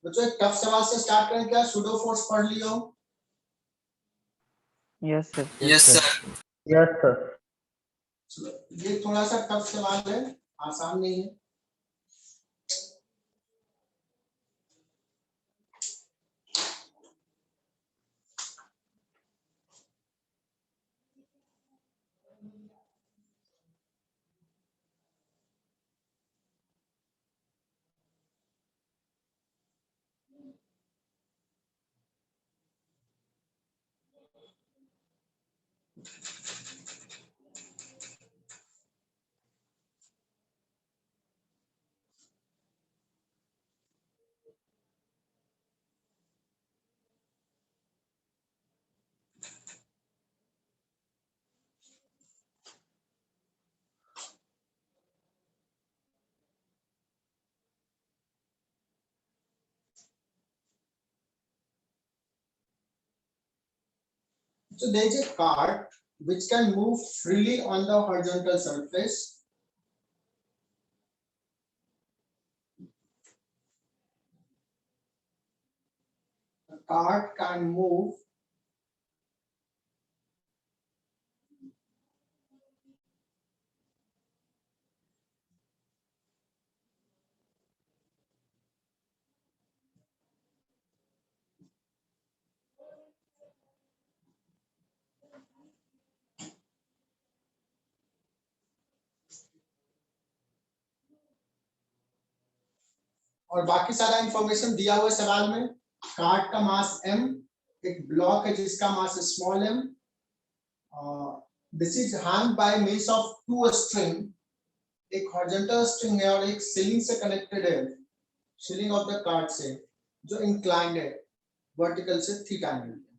बच्चों एक टफ सवाल से स्टार्ट करें क्या? सूडो फोर्स पढ़ लियो? Yes sir. Yes sir. Yes sir. चलो ये थोड़ा सा टफ सवाल है, आसान नहीं है। So there is a cart which can move freely on the horizontal surface. The cart can move और बाकी सारा इंफॉर्मेशन दिया हुआ सवाल में। कार्ट का मास m, एक ब्लॉक है जिसका mass small m, this is hang by means of two string, एक हॉरिजॉन्टल स्ट्रिंग है और एक सीलिंग से कनेक्टेड है, सीलिंग ऑफ द कार्ट से जो इंक्लाइंड है वर्टिकल से थीटा एंगल पे।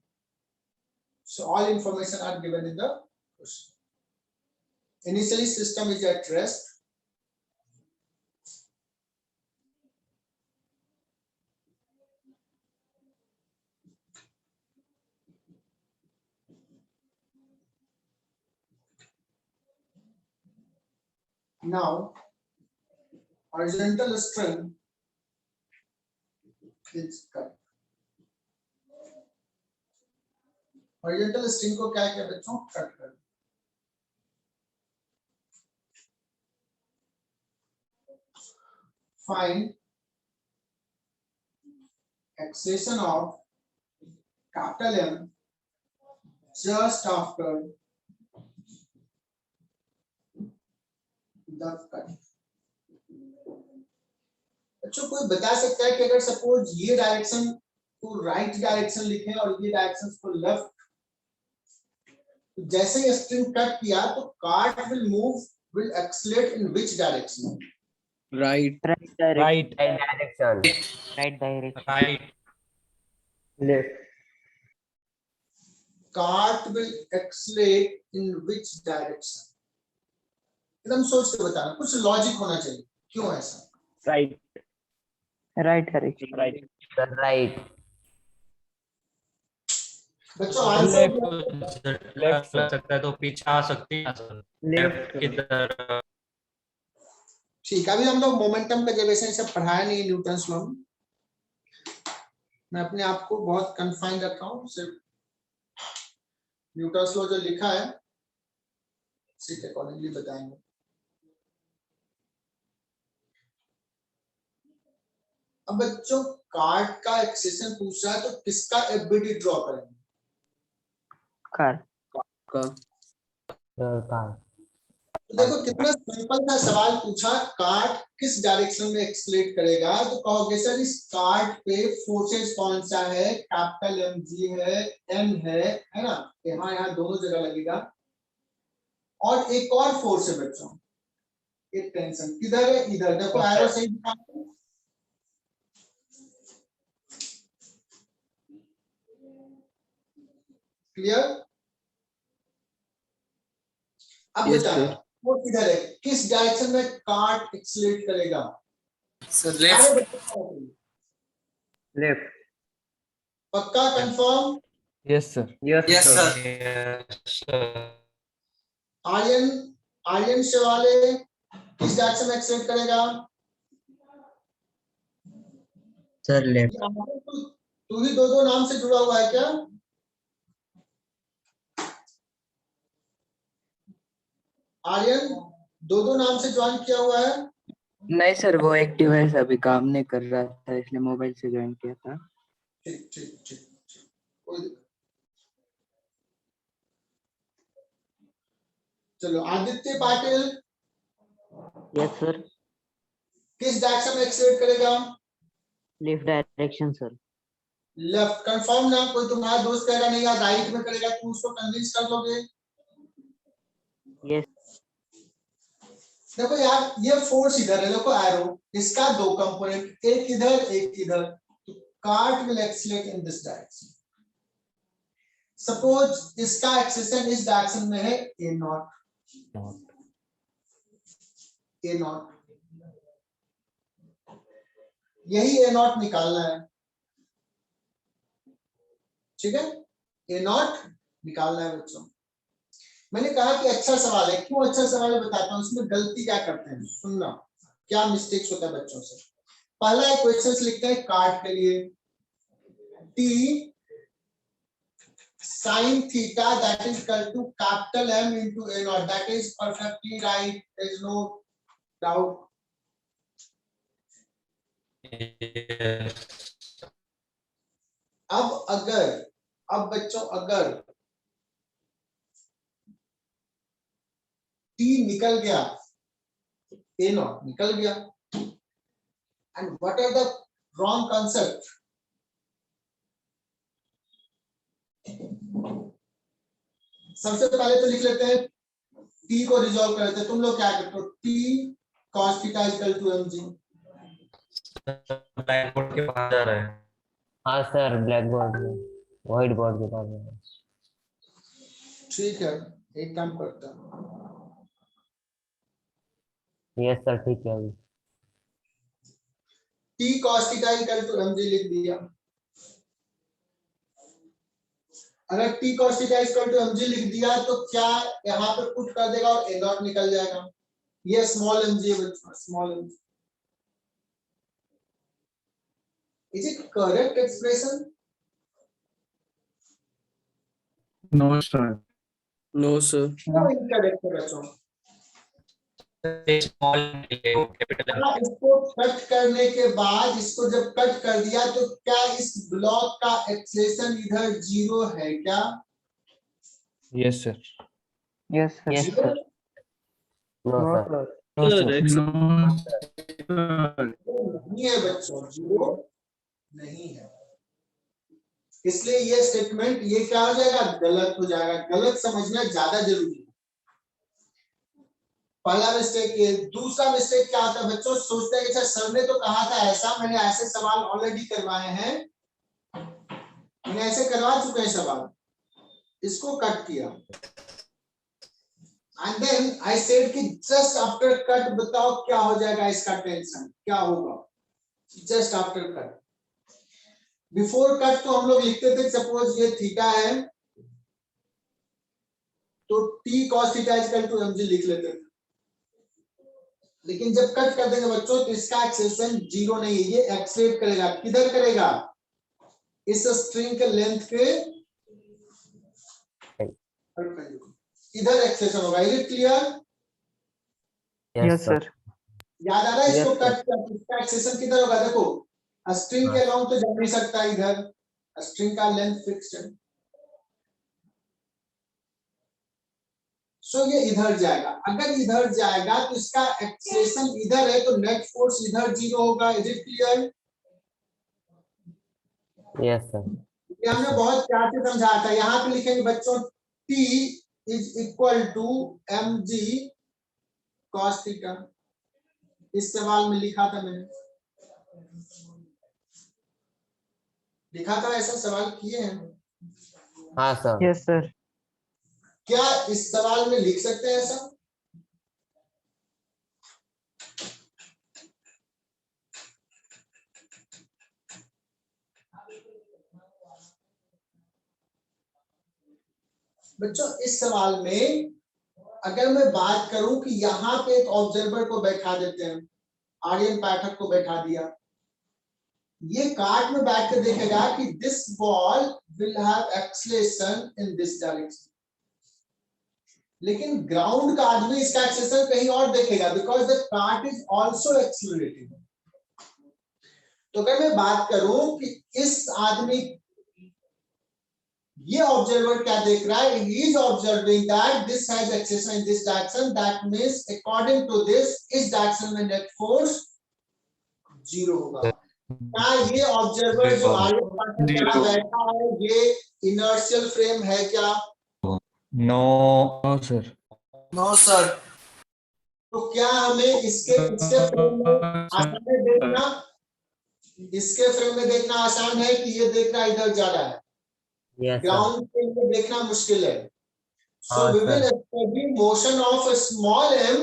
So all information are given in the question. Initially system is at rest. Now, horizontal string is cut. Horizontal string को क्या कहते हैं बच्चों? कट कर। Find acceleration of capital M just after the cut. बच्चों कोई बता सकता है कि अगर सपोज ये डायरेक्शन को राइट डायरेक्शन लिखें और ये डायरेक्शन को लेफ्ट, तो जैसे ही स्ट्रिंग कट किया तो cart will accelerate in which direction? Right right direction. Right direction. Right left. Cart will accelerate in which direction? एकदम सोच के बताना, कुछ लॉजिक होना चाहिए, क्यों ऐसा? Right right direction. Right right. बच्चों आंसर लेफ्ट लग सकता है तो पीछे आ सकती है सर। लेफ्ट की तरफ। ठीक है। अभी हम लोग मोमेंटम कंजर्वेशन से पढ़ाया नहीं न्यूटन्स लॉ। मैं अपने आप को बहुत कन्फाइंड रखा हूँ, सिर्फ न्यूटन्स लॉ जो लिखा है उसी के अकॉर्डिंगली बताएंगे। अब बच्चों कार्ट का एक्सेशन पूछ रहा है तो किसका एफबीडी ड्रॉ करेंगे? कार का तो देखो कितना सिंपल सा सवाल पूछा, कार्ट किस डायरेक्शन में एक्सलेट करेगा, तो कहोगे सर इस कार्ट पे फोर्सेस कौन सा है? कैपिटल एम जी है, एम है ना, यहाँ दोनों जगह लगेगा। और एक और फोर्स है बच्चों, एक टेंशन किधर है? इधर। देखो एरो सही दिखा, क्लियर? अब बताओ वो किधर है, किस डायरेक्शन में कार्ट एक्सलेट करेगा? Sir left. लेफ्ट। पक्का confirm? Yes sir. Yes sir. Aryan, Aryan से वाले किस डायरेक्शन में एक्सलेट करेगा? Sir left. तू ही दो दो नाम से जुड़ा हुआ है क्या? आर्यन दो दो नाम से ज्वाइन किया हुआ है? नहीं सर, वो एक्टिव है, अभी काम नहीं कर रहा था इसलिए मोबाइल से ज्वाइन किया था। ठीक ठीक ठीक ठीक, कोई दिक्कत। चलो आदित्य पाटिल यस सर। किस डायरेक्शन में एक्सलेट करेगा? Left direction sir. Left confirm ना? कोई तुम्हारा दोस्त कहेगा नहीं यार राइट में करेगा, तू उसको कन्विंस कर लोगे? यस देखो यार ये फोर्स इधर है, देखो एरो, इसका दो कंपोनेंट, एक इधर एक इधर, तो cart will accelerate in this direction. Suppose इसका एक्सेशन इस डायरेक्शन में है ए नॉट, ए नॉट, यही ए नॉट निकालना है, ठीक है? ए नॉट निकालना है बच्चों। मैंने कहा कि अच्छा सवाल है, क्यों अच्छा सवाल है बताता हूँ। इसमें गलती क्या करते हैं, सुनना क्या मिस्टेक्स होता है बच्चों से। पहला एक क्वेश्चन लिखते हैं कार्ड के लिए, T sin theta that is equal to capital M into A naught, that is perfectly right, there is no doubt. अब बच्चों अगर T निकल गया, A naught निकल गया, and what are the wrong concept? सबसे पहले तो लिख लेते हैं T को रिजॉल्व कर लेते हैं। तुम लोग क्या करते हो, T cos theta is equal to mg। Black board के पास जा रहा है। हाँ सर, ब्लैक बोर्ड में, व्हाइट बोर्ड के पास में। ठीक है, एक काम करता हूं, यस सर, ठीक है। अभी T cos theta is equal to mg लिख दिया। अगर T cos theta is equal to mg लिख दिया तो क्या यहाँ पे पुट कर देगा और a नॉट निकल जाएगा। ये स्मॉल mg है बच्चों, small mg। Is it correct expression? No, sir. No, sir. No, incorrect है बच्चों। स्मॉल कैपिटल इसको कट करने के बाद, इसको जब कट कर दिया तो क्या इस ब्लॉक का एक्सेलेरेशन इधर जीरो है क्या? Yes sir. Yes sir. Yes sir. No no sir. Sir. No sir. Correct, sir. No, sir. नहीं है बच्चों, जीरो नहीं है। इसलिए ये स्टेटमेंट ये क्या हो जाएगा, गलत हो जाएगा। गलत समझना ज्यादा जरूरी है। पहला मिस्टेक ये। दूसरा मिस्टेक क्या होता है बच्चों, सोचते हैं कि अच्छा सर ने तो कहा था ऐसा, मैंने ऐसे सवाल ऑलरेडी करवाए हैं, मैंने ऐसे करवा चुके हैं सवाल, इसको कट किया। एंड देन आई सेड कि जस्ट आफ्टर कट बताओ क्या हो जाएगा, इसका टेंशन क्या होगा just after cut. Before cut तो हम लोग लिखते थे, सपोज ये थीटा है तो t cos theta is equal to mg लिख लेते थे। लेकिन जब कट कर देंगे बच्चों तो इसका एक्सेलेरेशन जीरो नहीं है, ये एक्सेलरेट करेगा। किधर करेगा, इस स्ट्रिंग के लेंथ के इधर एक्सेलेरेशन होगा। Is it clear? Yes sir. याद आ रहा है इसको Yes, कट कर, इसका एक्सेलेरेशन किधर होगा, देखो स्ट्रिंग के अलोंग तो जा नहीं सकता, इधर स्ट्रिंग का लेंथ फिक्स्ड है, सो ये इधर जाएगा। अगर इधर जाएगा तो इसका एक्सेलेरेशन इधर है तो नेट फोर्स इधर जीरो होगा। Is it clear? Yes sir. ये हमने बहुत प्यार से समझाया था। यहाँ पे लिखेंगे बच्चों T is equal to mg cos theta. इस सवाल में लिखा था मैंने, लिखा था, ऐसा सवाल किए हैं। हाँ सर। Yes sir. क्या इस सवाल में लिख सकते हैं ऐसा? बच्चों इस सवाल में अगर मैं बात करूं कि यहाँ पे एक ऑब्जर्वर को बैठा देते हैं, आर्यन पाठक को बैठा दिया, ये कार्ट में बैठ कर देखेगा कि this ball will have acceleration in this direction, लेकिन ग्राउंड का आदमी इसका एक्सेलेरेशन कहीं और देखेगा, because the cart is also accelerating. तो अगर मैं बात करूं कि इस आदमी, ये ऑब्जर्वर क्या देख रहा है, ही is observing that this has acceleration in this direction, that means according to this इस डायरेक्शन में नेट फोर्स 0 होगा। क्या ये ऑब्जर्वर जो आगे पास चला बैठा है ये इनर्शियल फ्रेम है क्या? No sir. No sir. तो क्या हमें इसके फ्रेम में आसान है देखना, इसके फ्रेम में देखना आसान है कि ये देखना इधर जा रहा है? Yes, sir. ग्राउंड के लिए देखना मुश्किल है। सो हाँ, we will sir. Study motion of a small M,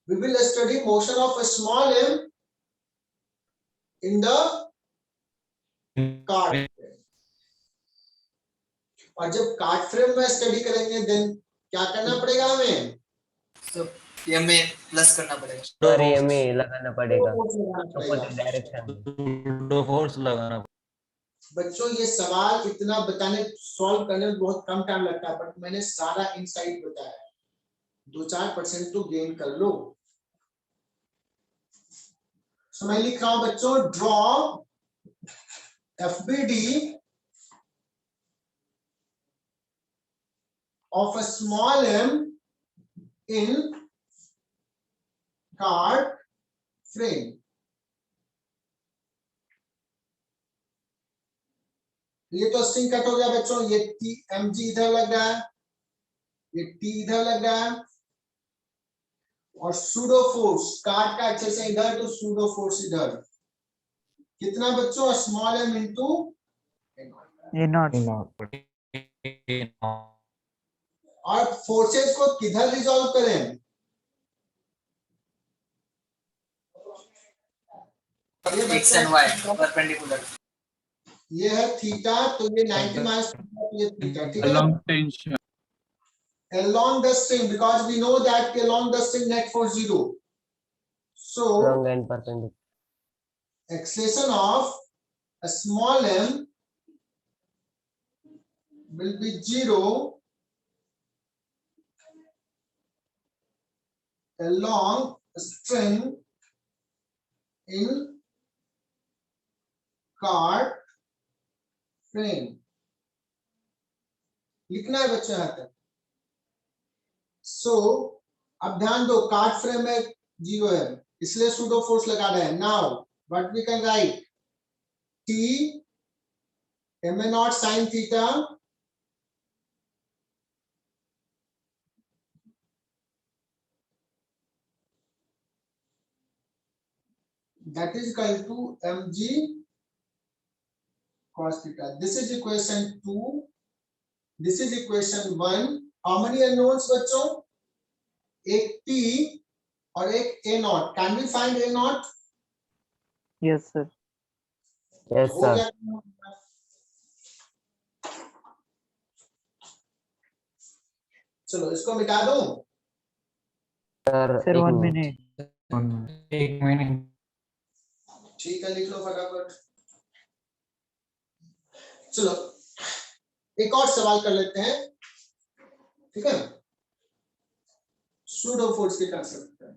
we will study motion of a small M in the cart. और जब कार्ड फ्रेम में स्टडी करेंगे देन क्या करना पड़ेगा हमें? एमए प्लस करना पड़ेगा। सर ये में लगाना पड़ेगा लगाना पड़ेगा। अपोजिट डायरेक्शन में। सूडो फोर्स लगाना। बच्चों ये सवाल इतना बताने सॉल्व करने में बहुत कम टाइम लगता है, बट मैंने सारा इनसाइट बताया, 2-4% तो गेन कर लो। तो मैं लिख रहा हूं बच्चों, draw FBD of a small m in card frame। ये तो स्ट्रिंग कट हो गया बच्चों, ये टी एम जी इधर लग रहा है, ये टी इधर लग रहा है, और सूडो फोर्स कार्ड का अच्छे से इधर, तो सूडो फोर्स इधर। कितना बच्चों? Small M into A naught. और फोर्सेस को किधर रिजॉल्व करें? X and Y perpendicular. ये है थीटा, तो ये 90 माइनस थीटा, तो ये थीटा, ठीक है। Along tension. Along the string, because we know that along the string net force 0. So Long and perpendicular. acceleration of a small m will be 0 along a string in card frame। लिखना है बच्चों यहां तक। सो अब ध्यान दो, card frame में 0 है, इसलिए सूडो फोर्स लगा रहे हैं। Now what we can write, T M A naught sine theta that is equal to mg cos theta। This is equation 2, this is equation 1। how many unknowns बच्चों? एक t और एक a naught। can we find a naught? Yes, sir. Yes, हो sir. गया। चलो इसको मिटा दूं। Sir, Sir, एक 1 minute. minute. एक मिनट। ठीक है, लिख लो फटाफट। चलो एक और सवाल कर लेते हैं, ठीक है। सूडो फोर्स के कर सकते हैं।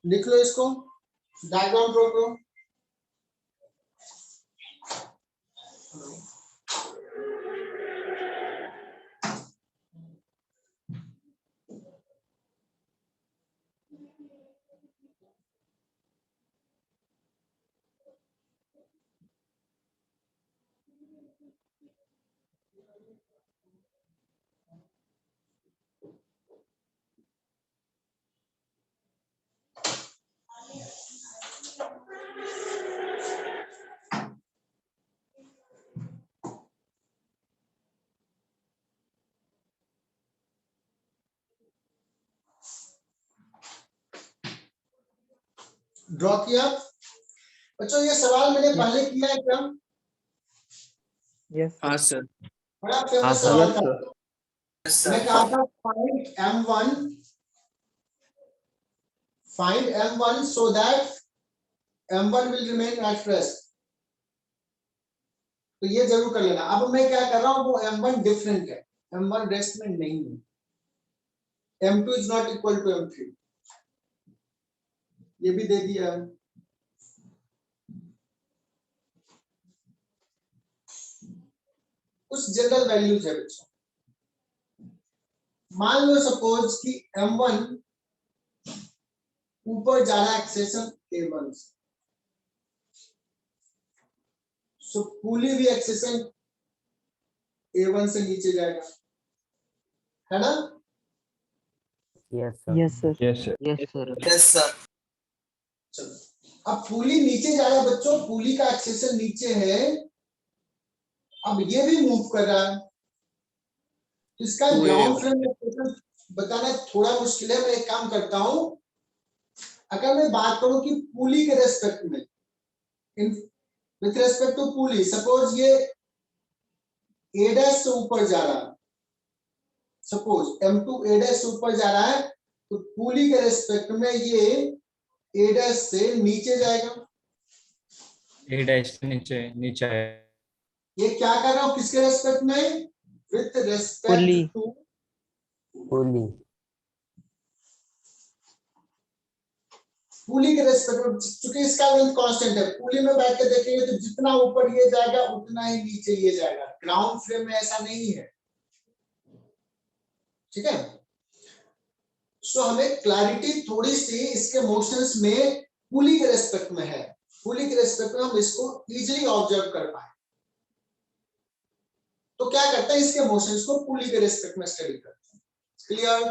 लिख लो इसको, डायग्राम ड्रॉ करो। ड्रॉ किया बच्चों? ये सवाल मैंने पहले किया है क्या? Yes, हाँ सर। बड़ा फेमस sir. सवाल Yes, था। sir. मैं कहा था find M1 so that M1 will remain at rest। तो ये जरूर कर लेना। अब मैं क्या कर रहा हूं, वो M1 डिफरेंट है, M1 रेस्ट में नहीं है, M2 is not equal to M3। ये भी दे दिया है। कुछ जनरल वैल्यूज है बच्चों। मान लो सपोज कि M1 ऊपर जा रहा है एक्सेशन A1 से, सो पुली भी एक्सेशन A1 से नीचे जाएगा, है ना? Yes, sir. yes, sir. Yes, sir. Yes sir. Yes sir. चलो अब पुली नीचे जा रहा है बच्चों, पुली का एक्सेशन नीचे है, अब ये भी मूव कर रहा है, तो इसका तो ग्राउंड फ्रेम एक्सेशन बताना थोड़ा मुश्किल है। मैं एक काम करता हूं, अगर मैं बात करूं कि पुली के रेस्पेक्ट में, with respect to pulley, suppose ये A डैश से ऊपर जा रहा है, सपोज M2 A डैश से ऊपर जा रहा है, तो पुली के रेस्पेक्ट में ये A डैश से नीचे जाएगा। ए डैश से नीचे नीचे है। ये क्या कर रहा हूं, किसके रेस्पेक्ट में? With pulley. Respect to Fully. Pulley के रेस्पेक्ट में, चूंकि इसका लेंथ कांस्टेंट है, पुली में बैठ के देखेंगे तो जितना ऊपर ये जाएगा उतना ही नीचे ये जाएगा। ग्राउंड फ्रेम में ऐसा नहीं है, ठीक है? सो हमें क्लैरिटी थोड़ी सी इसके मोशंस में पुली के रेस्पेक्ट में है, पुली के रेस्पेक्ट में हम इसको इजीली ऑब्जर्व कर पाए। तो क्या करते हैं, इसके मोशंस को पुली के रेस्पेक्ट में स्टडी करते हैं। क्लियर?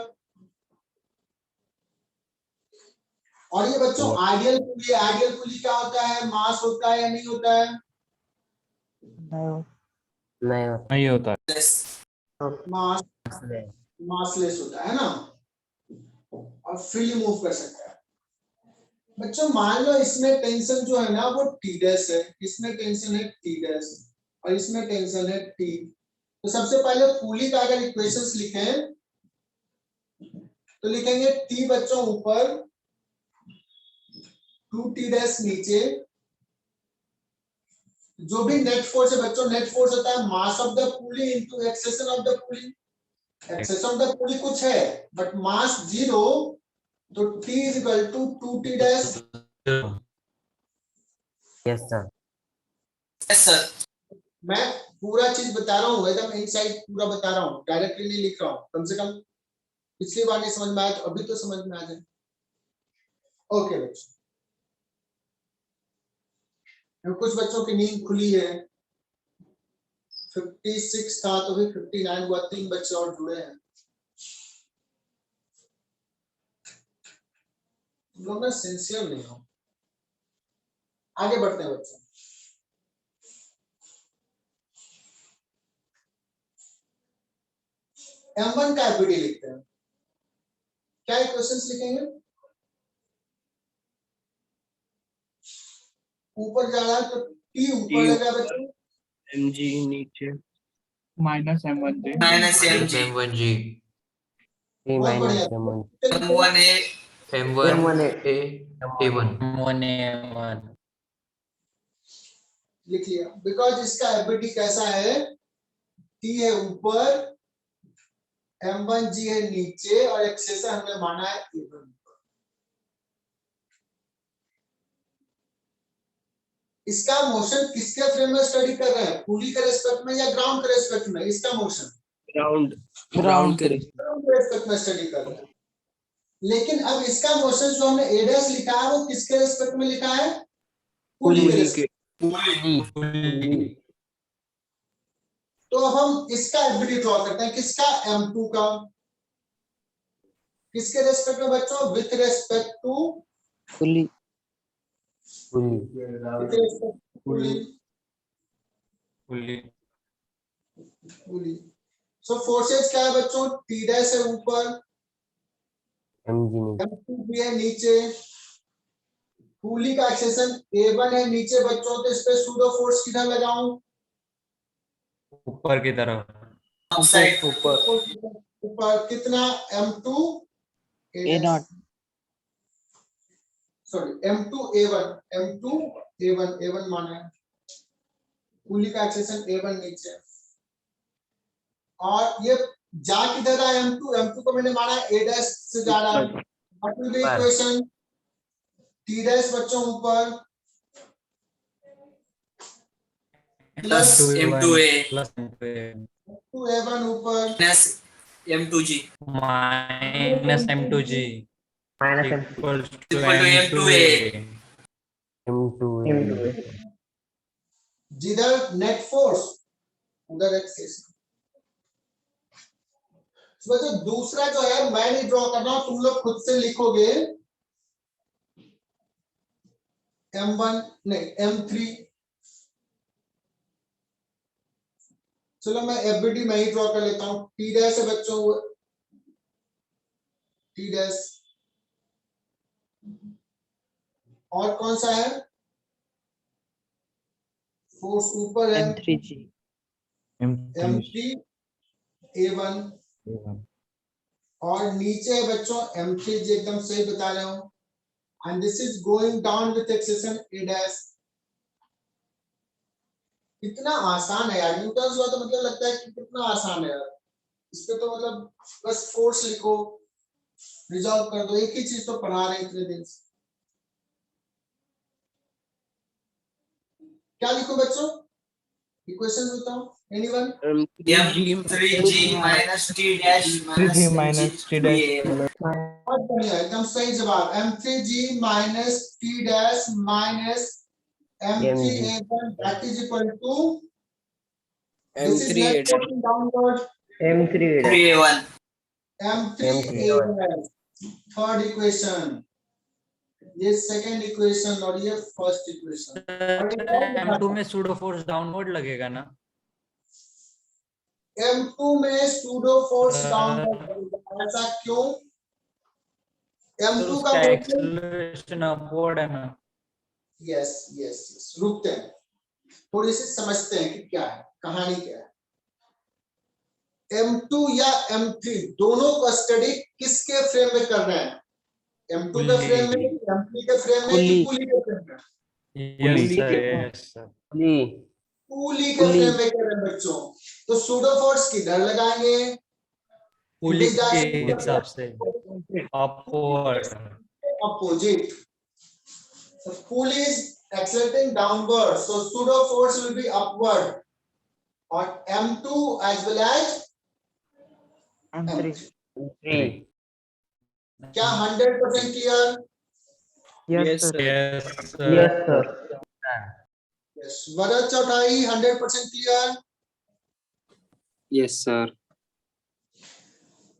और ये बच्चों आइडियल पुली, आइडियल पुली क्या होता है, मास होता है या नहीं होता है? No. नहीं होता। नहीं होता है। यस। मास मासलेस होता है ना, और फ्रीली मूव कर सकता है। बच्चों मान लो इसमें टेंशन जो है ना वो T डैश है, इसमें टेंशन है T डैश और इसमें टेंशन है T। तो सबसे पहले पुली का अगर इक्वेशंस लिखें तो लिखेंगे T बच्चों ऊपर, 2T डैश नीचे। जो भी नेट फोर्स है बच्चों, नेट फोर्स होता है mass of the pulley into acceleration of the pulley. Acceleration of the pulley कुछ है बट मास 0, तो T is equal to 2T dash. Yes, sir. Yes sir. मैं पूरा चीज बता रहा हूँ, एकदम इनसाइड पूरा बता रहा हूँ, डायरेक्टली नहीं लिख रहा हूँ। कम से कम पिछली बार नहीं समझ में आया तो अभी तो समझ में आ जाए। ओके बच्चों, कुछ बच्चों की नींद खुली है, 56 था तो भी 59 हुआ, 3 बच्चे और जुड़े हैं। तुम लोग ना सिंसियर नहीं हो। आगे बढ़ते हैं बच्चों। M1 का एफबीडी लिखते हैं। क्या इक्वेशंस लिखेंगे? ऊपर जा रहा है तो T ऊपर लगा बच्चों, mg नीचे minus m1 j minus mg M1G T बहुत minus बढ़िया। M1. m1 a M1 A A1 M1 लिख लिया, बिकॉज इसका एफबीडी कैसा है, T है ऊपर, M1G है नीचे और एक्सेशन हमने माना है A1। इसका मोशन किसके फ्रेम में स्टडी कर रहे हैं, पुली के रेस्पेक्ट में या ग्राउंड के रेस्पेक्ट में? इसका मोशन ग्राउंड के ग्राउंड के रेस्पेक्ट में स्टडी कर रहे हैं। लेकिन अब इसका मोशन जो हमने A डैश लिखा है वो किसके रेस्पेक्ट में लिखा है? पुली के रेस्पेक्ट। तो अब हम इसका एफबीडी ड्रॉ करते हैं, किसका? M2 का। किसके रेस्पेक्ट में बच्चों? With respect to Fully. Fully. Pulley. So forces क्या है बच्चों? T डैश है ऊपर, mg नीचे. M2 भी है नीचे, कूली का एक्सेशन A1 है नीचे बच्चों, तो इस पे सूडो फोर्स किधर लगाऊं? ऊपर की तरफ। Outside. ऊपर कितना? M2 A naught. Sorry M2 A1 माना है, कूली का एक्सेशन A1 नीचे, और ये जा किधर रहा है? M2 को मैंने माना A डैश से जा रहा है। What will be equation? T dash बच्चों ऊपर Plus M2A plus M2A 2A1 ऊपर minus M2G minus M2G minus M equals to equal to M2A। M2 जिधर नेट फोर्स उधर एक्सेशन। तो दूसरा जो है मैं नहीं ड्रॉ कर रहा हूं, तुम लोग खुद से लिखोगे। M1 नहीं M3, चलो मैं एफबीडी मैं ही ड्रॉ कर लेता हूं। T डैश है बच्चों, T डैश, और कौन सा है? फोर्स ऊपर है M3G. M3 A1, और नीचे है बच्चों M3G, एकदम सही बता रहे हो। And this is going down with acceleration A dash. कितना आसान है यार, न्यूटन हुआ तो मतलब लगता है कि कितना आसान है यार। इस पे तो मतलब बस फोर्स लिखो, रिजॉल्व कर दो, एक ही चीज तो पढ़ा रहे हैं इतने दिन से। क्या लिखो बच्चों? इक्वेशन बताओ, anyone? M3G minus T dash minus T dash बहुत बढ़िया, एकदम सही जवाब। M3G minus T dash minus M3A1 that is equal to, this is net force downward, M3A1 M3A1, third equation, ये सेकंड इक्वेशन और ये फर्स्ट इक्वेशन। M2 में pseudo force downward लगेगा ना? M2 में सूडो फोर्स डाउनवर्ड लगेगा, ऐसा क्यों? M2 का एक्सेलरेशन अपवर्ड है ना? यस यस यस, रुकते हैं थोड़ी सी समझते हैं कि क्या है कहानी, क्या है। M2 या M3 दोनों को स्टडी किसके फ्रेम में कर रहे हैं? M2 के फ्रेम में, M3 के फ्रेम में, कि कूली के फ्रेम में? Yes sir. कूली के फ्रेम में कर रहे हैं बच्चों। तो सूडो फोर्स किधर लगाएंगे? पुली के हिसाब से upward, opposite. So pulley is accelerating downward, so pseudo force will be upward on M2 as well as M3. क्या 100% clear? Yes, sir. Yes sir yes, Varad चौटाई 100% clear. Yes, sir.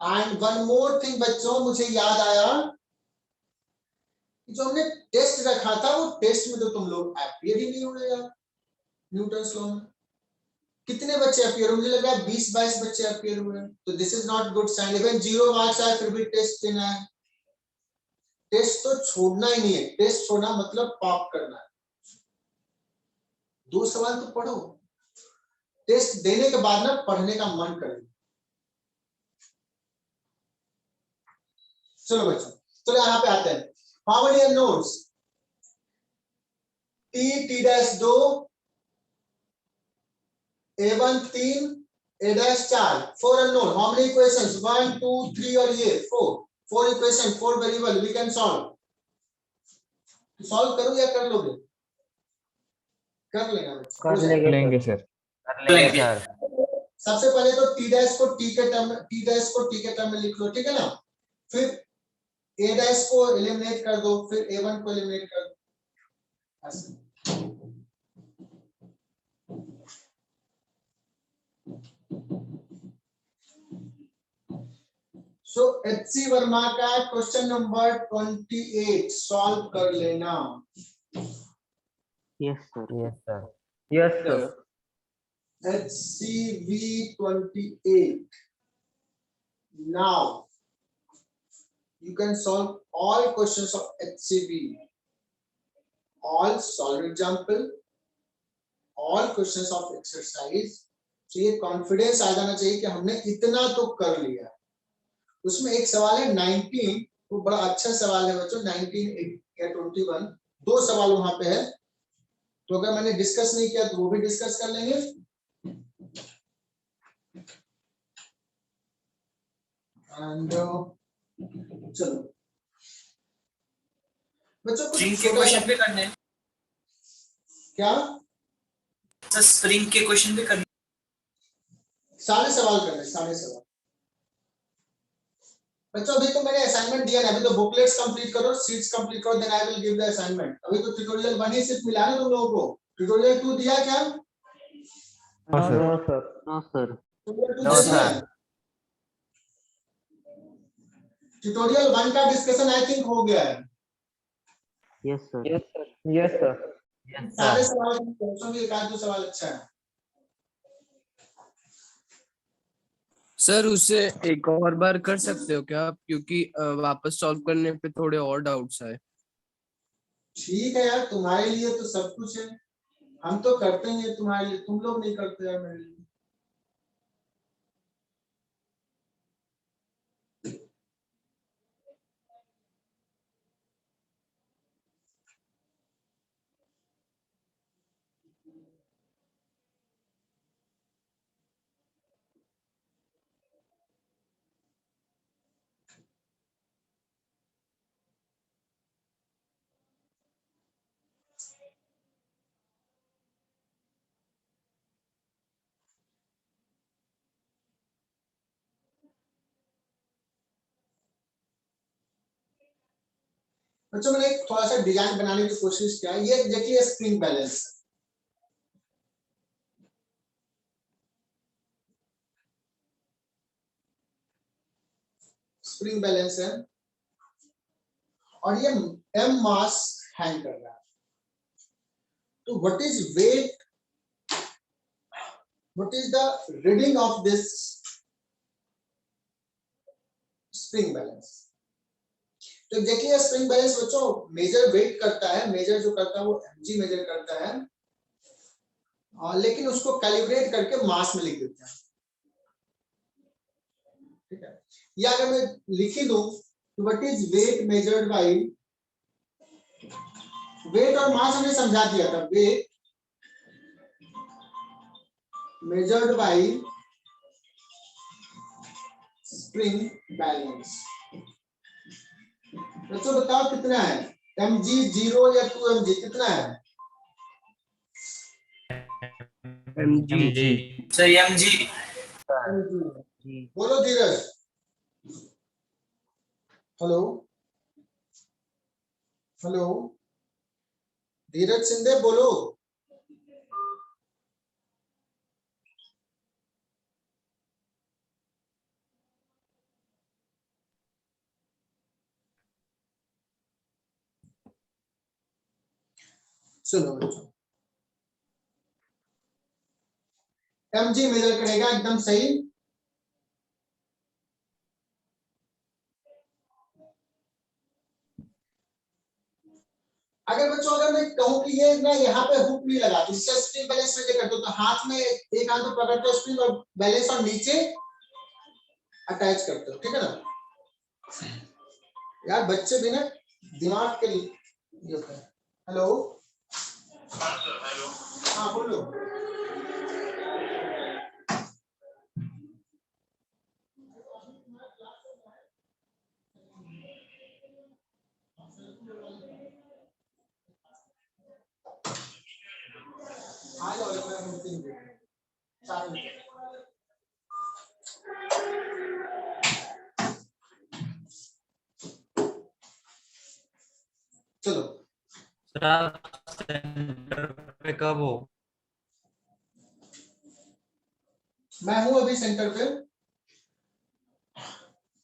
And one more thing बच्चों, मुझे याद आया जो हमने test रखा था, वो टेस्ट में तो तुम लोग अपीयर ही नहीं हुए यार। न्यूटन्स लॉ में कितने बच्चे अपीयर हुए? मुझे लग रहा है 20-22 बच्चे अपीयर हुए। तो this is not good sign. Even 0 marks आए फिर भी टेस्ट देना है। टेस्ट तो छोड़ना ही नहीं है, टेस्ट छोड़ना मतलब पाप करना है। 2 सवाल तो पढ़ो, टेस्ट देने के बाद ना पढ़ने का मन करे। चलो बच्चों, चलो यहाँ पे आते हैं। How many unknowns? T dash 2, A1 3, A dash 4, 4 unknown. How many equations? 1 2 3 और ये 4 equation, 4 variable we can solve. Solve करो या कर लोगे? कर लेंगे सर। सर सबसे पहले तो T डैश को T के टर्म में लिख लो, ठीक है ना। फिर A डैश को एलिमिनेट कर दो, फिर A1 को एलिमिनेट कर दो, ऐसे। सो HC वर्मा का क्वेश्चन नंबर 28 सॉल्व कर लेना। Yes, sir. Yes sir HCV 28. Now you can solve all questions of HCV. all solve example, all questions of exercise। तो ये कॉन्फिडेंस आ जाना चाहिए कि हमने इतना तो कर लिया। उसमें एक सवाल है 19, वो बड़ा अच्छा सवाल है बच्चों, 19 या 21, 2 सवाल वहां पे है। तो अगर मैंने डिस्कस नहीं किया तो वो भी डिस्कस कर लेंगे। एंड चलो बच्चों कुछ स्प्रिंग के क्वेश्चन भी करने हैं क्या सर, स्प्रिंग के क्वेश्चन भी करने। सारे सवाल करने, सारे सवाल। बच्चों अभी तो मैंने असाइनमेंट दिया ना, अभी तो बुकलेट्स कंप्लीट करो, शीट्स कंप्लीट करो, then I will give the assignment. अभी तो ट्यूटोरियल 1 ही सिर्फ मिला ना तुम लोगों को, ट्यूटोरियल 2 दिया क्या? No, sir. No sir. Tutorial 2 No, दिया? sir. ट्यूटोरियल 1 का डिस्कशन आई थिंक हो गया है। Yes sir. Yes, sir. Yes, sir. Yes, सारे sir. सवाल पूछो भी, एक आध दो सवाल अच्छा है। सर उससे एक और बार कर सकते हो क्या आप, क्योंकि वापस सॉल्व करने पे थोड़े और डाउट्स आए। ठीक है यार, तुम्हारे लिए तो सब कुछ है, हम तो करते हैं तुम्हारे लिए, तुम लोग नहीं करते यार मेरे लिए। बच्चों मैंने एक थोड़ा सा डिजाइन बनाने की कोशिश किया। ये देखिए स्प्रिंग बैलेंस, स्प्रिंग बैलेंस है और ये एम मास हैंग कर रहा है। तो what is weight, what is the reading of this spring balance? तो देखिए स्प्रिंग बैलेंस बच्चों मेजर वेट करता है, मेजर जो करता है वो mg मेजर करता है, लेकिन उसको कैलिब्रेट करके मास में लिख देते हैं। ठीक है, या अगर मैं लिख दूं what is weight measured by, weight और मास हमने समझा दिया था, weight measured by spring balance. बच्चों बताओ कितना है, mg 0 या 2mg कितना है? mg। Sir mg। बोलो धीरज। हेलो हेलो धीरज सिंधे बोलो। सुनो बच्चों, mg मेजर करेगा, एकदम सही। अगर बच्चों अगर मैं कहूं कि ये ना यहाँ पे हुक नहीं लगा, इससे स्प्रिंग बैलेंस में करते हो तो हाथ में एक हाथ में पकड़ते हो स्प्रिंग और बैलेंस और नीचे अटैच करते हो, ठीक है ना यार? बच्चे भी ना दिमाग के लिए होता है। हेलो हाँ बोलो। आ जाओ मैं मीटिंग में 4 मिनट। चलो सर आप सेंटर पे कब हो? मैं हूं अभी सेंटर पे।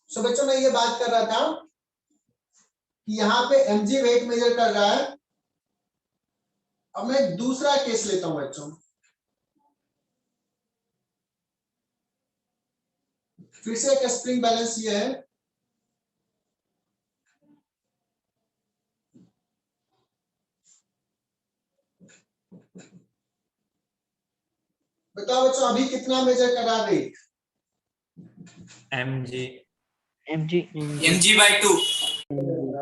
सो बच्चों मैं ये बात कर रहा था कि यहाँ पे mg वेट मेजर कर रहा है। अब मैं एक दूसरा केस लेता हूं बच्चों, फिर से एक स्प्रिंग बैलेंस ये है। बच्चों अभी कितना मेजर करा वेट? mg mg/2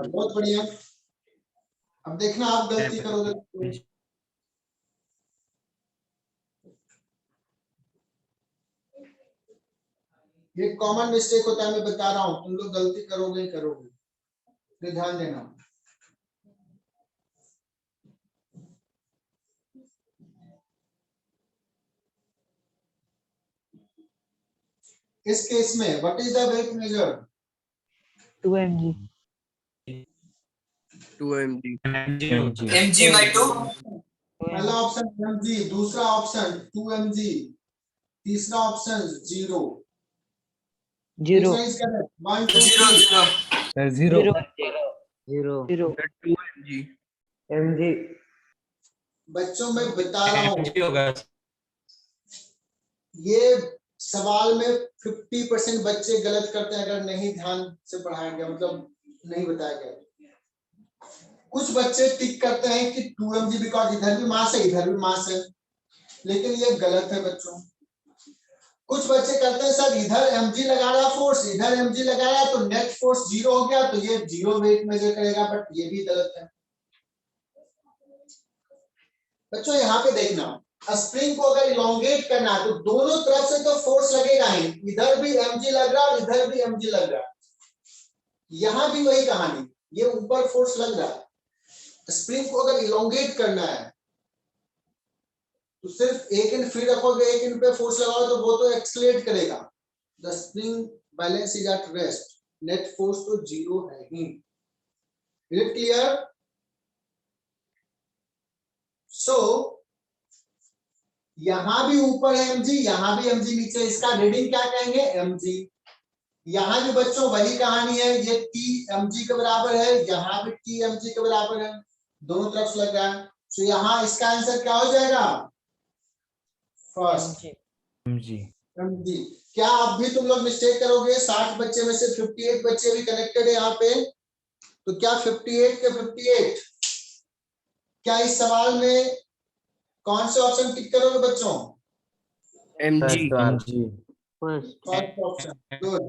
बहुत बढ़िया। अब देखना आप गलती करोगे तो। ये कॉमन मिस्टेक होता है, मैं बता रहा हूं, तुम लोग गलती करोगे ही करोगे, तो ध्यान देना। इस केस में what is the weight measure? 2 mg 2 mg mg/2 पहला ऑप्शन mg, दूसरा ऑप्शन 2 mg, तीसरा ऑप्शन 0 0 1 2 3 0 0 2 mg mg बच्चों मैं बता रहा हूँ, mg होगा। ये सवाल में 50% बच्चे गलत करते हैं अगर नहीं ध्यान से पढ़ाया गया, मतलब नहीं बताया गया। कुछ बच्चे टिक करते हैं कि 2 mg बिकॉज इधर भी मास है इधर भी मास है, लेकिन ये गलत है बच्चों। कुछ बच्चे करते हैं सर इधर mg लगा रहा फोर्स, इधर mg लगाया तो नेट फोर्स 0 हो गया, तो ये 0 वेट मेजर करेगा, बट ये भी गलत है बच्चों। यहाँ पे देखना, स्प्रिंग को अगर इलोंगेट करना है तो दोनों तरफ से तो फोर्स लगेगा ही, इधर भी mg लग रहा और इधर भी mg लग रहा। यहां भी वही कहानी, ये ऊपर फोर्स लग रहा है। स्प्रिंग को अगर इलोंगेट करना है तो सिर्फ एक एंड फ्री रखोगे, एक एंड पे फोर्स लगाओ तो वो तो एक्सलेट करेगा। The spring balance is at rest, net force तो 0 है ही। Is it clear? सो यहां भी ऊपर है mg, यहां भी mg नीचे, इसका रीडिंग क्या कहेंगे? mg। यहां भी बच्चों वही कहानी है, ये t mg के बराबर है, यहां भी t mg के बराबर है, दोनों तरफ से लग रहा है। तो यहां इसका आंसर क्या हो जाएगा? First mg। क्या अब भी तुम लोग मिस्टेक करोगे? 60 बच्चे में से 58 बच्चे भी कनेक्टेड है यहाँ पे, तो क्या 58 के 58 क्या इस सवाल में कौन से ऑप्शन टिक करोगे बच्चों? mg first option, good.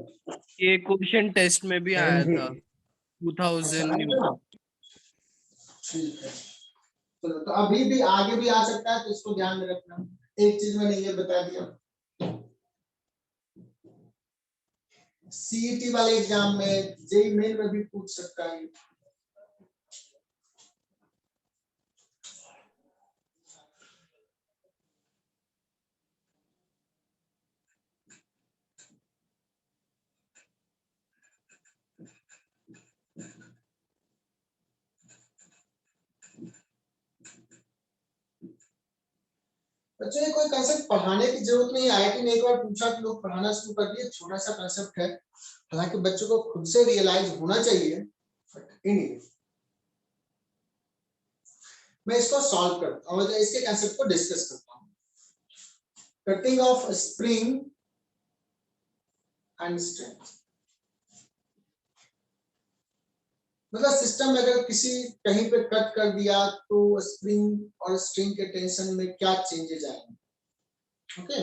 ये क्वेश्चन टेस्ट में भी आया था 2000 ठीक है, चलो तो अभी भी आगे भी आ सकता है, तो इसको ध्यान में रखना। एक चीज मैंने ये बता दिया, सीईटी वाले एग्जाम में, जेईई मेन में भी पूछ सकता है। बच्चों ये कोई कंसेप्ट पढ़ाने की जरूरत नहीं है, आईआईटी ने एक बार पूछा कि लोग पढ़ाना शुरू कर दिए, छोटा सा कंसेप्ट है, हालांकि बच्चों को खुद से रियलाइज होना चाहिए। anyway, मैं इसको सॉल्व करता हूँ, इसके कंसेप्ट को डिस्कस करता हूँ। Cutting of spring and strength, मतलब सिस्टम में अगर किसी कहीं पे कट कर दिया तो स्प्रिंग और स्ट्रिंग के टेंशन में क्या चेंजेस आएंगे। ओके,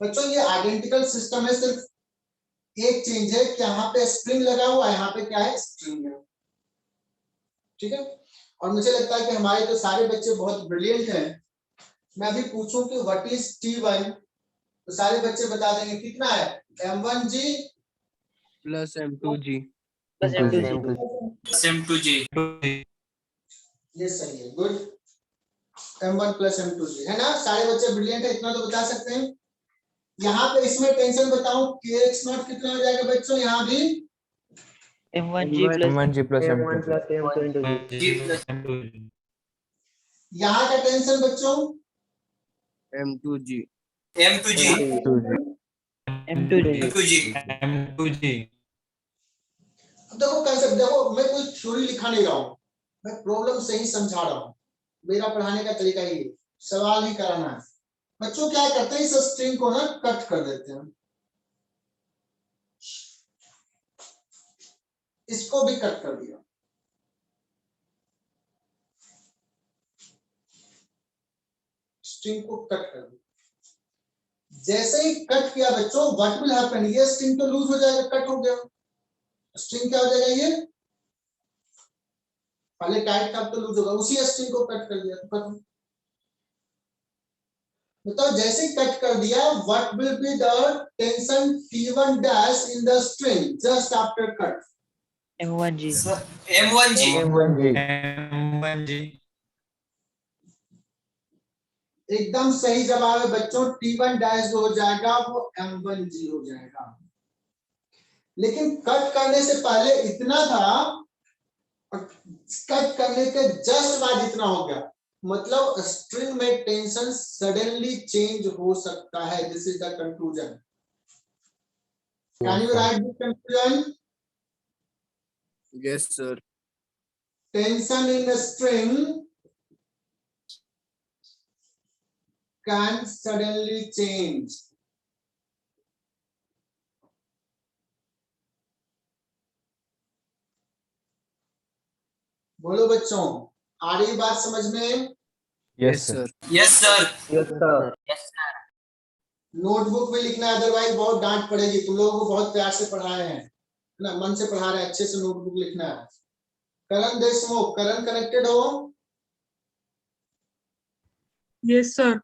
बच्चों ये आइडेंटिकल सिस्टम है, सिर्फ एक चेंज है कि यहाँ पे स्प्रिंग लगा हुआ है, यहाँ पे क्या है? स्ट्रिंग है। ठीक है, और मुझे लगता है कि हमारे तो सारे बच्चे बहुत ब्रिलियंट हैं। मैं अभी पूछूं कि व्हाट इज T1 तो सारे बच्चे बता देंगे कितना है? M1G plus M2G। M2G ये सही है, गुड। M1 प्लस M2G है ना। सारे बच्चे ब्रिलियंट है, इतना तो बता सकते हैं। यहाँ पे इसमें टेंशन बताऊं, KX0 कितना हो जाएगा बच्चों, यहाँ भी M1G plus M2G। यहाँ का टेंशन बच्चों M2G। M2G। अब देखो कंसेप्ट देखो, मैं कोई थ्योरी लिखा नहीं रहा हूँ, मैं प्रॉब्लम से ही समझा रहा हूँ। मेरा पढ़ाने का तरीका ही है, सवाल ही कराना है। बच्चों क्या करते हैं, इस स्ट्रिंग को ना कट कर देते हैं, इसको भी कट कर दिया, स्ट्रिंग को कट कर दिया। जैसे ही कट किया बच्चों, व्हाट विल हैपन, ये स्ट्रिंग तो लूज हो जाएगा, कट हो गया। स्ट्रिंग क्या हो जाएगा, ये पहले टाइट था तो लूज होगा, उसी स्ट्रिंग को कट कर दिया तो खत्म। मतलब जैसे कट कर दिया, what will be the tension T1 dash in the string just after cut. M1G एकदम सही जवाब है बच्चों, T1 डैश जो हो जाएगा वो M1G हो जाएगा। लेकिन कट करने से पहले इतना था, कट करने के जस्ट बाद इतना हो गया, मतलब स्ट्रिंग में टेंशन सडनली चेंज हो सकता है। This is the conclusion. Can you right this conclusion? Yes sir। Tension in a string can suddenly change. बोलो बच्चों, आ रही बात समझ में? Yes sir। Yes sir notebook में लिखना है, अदरवाइज बहुत डांट पड़ेगी। तुम लोगों को बहुत प्यार से पढ़ाए हैं ना, मन से पढ़ा रहे हैं, अच्छे से नोटबुक लिखना है। करण देशमुख, करण कनेक्टेड हो? Yes sir.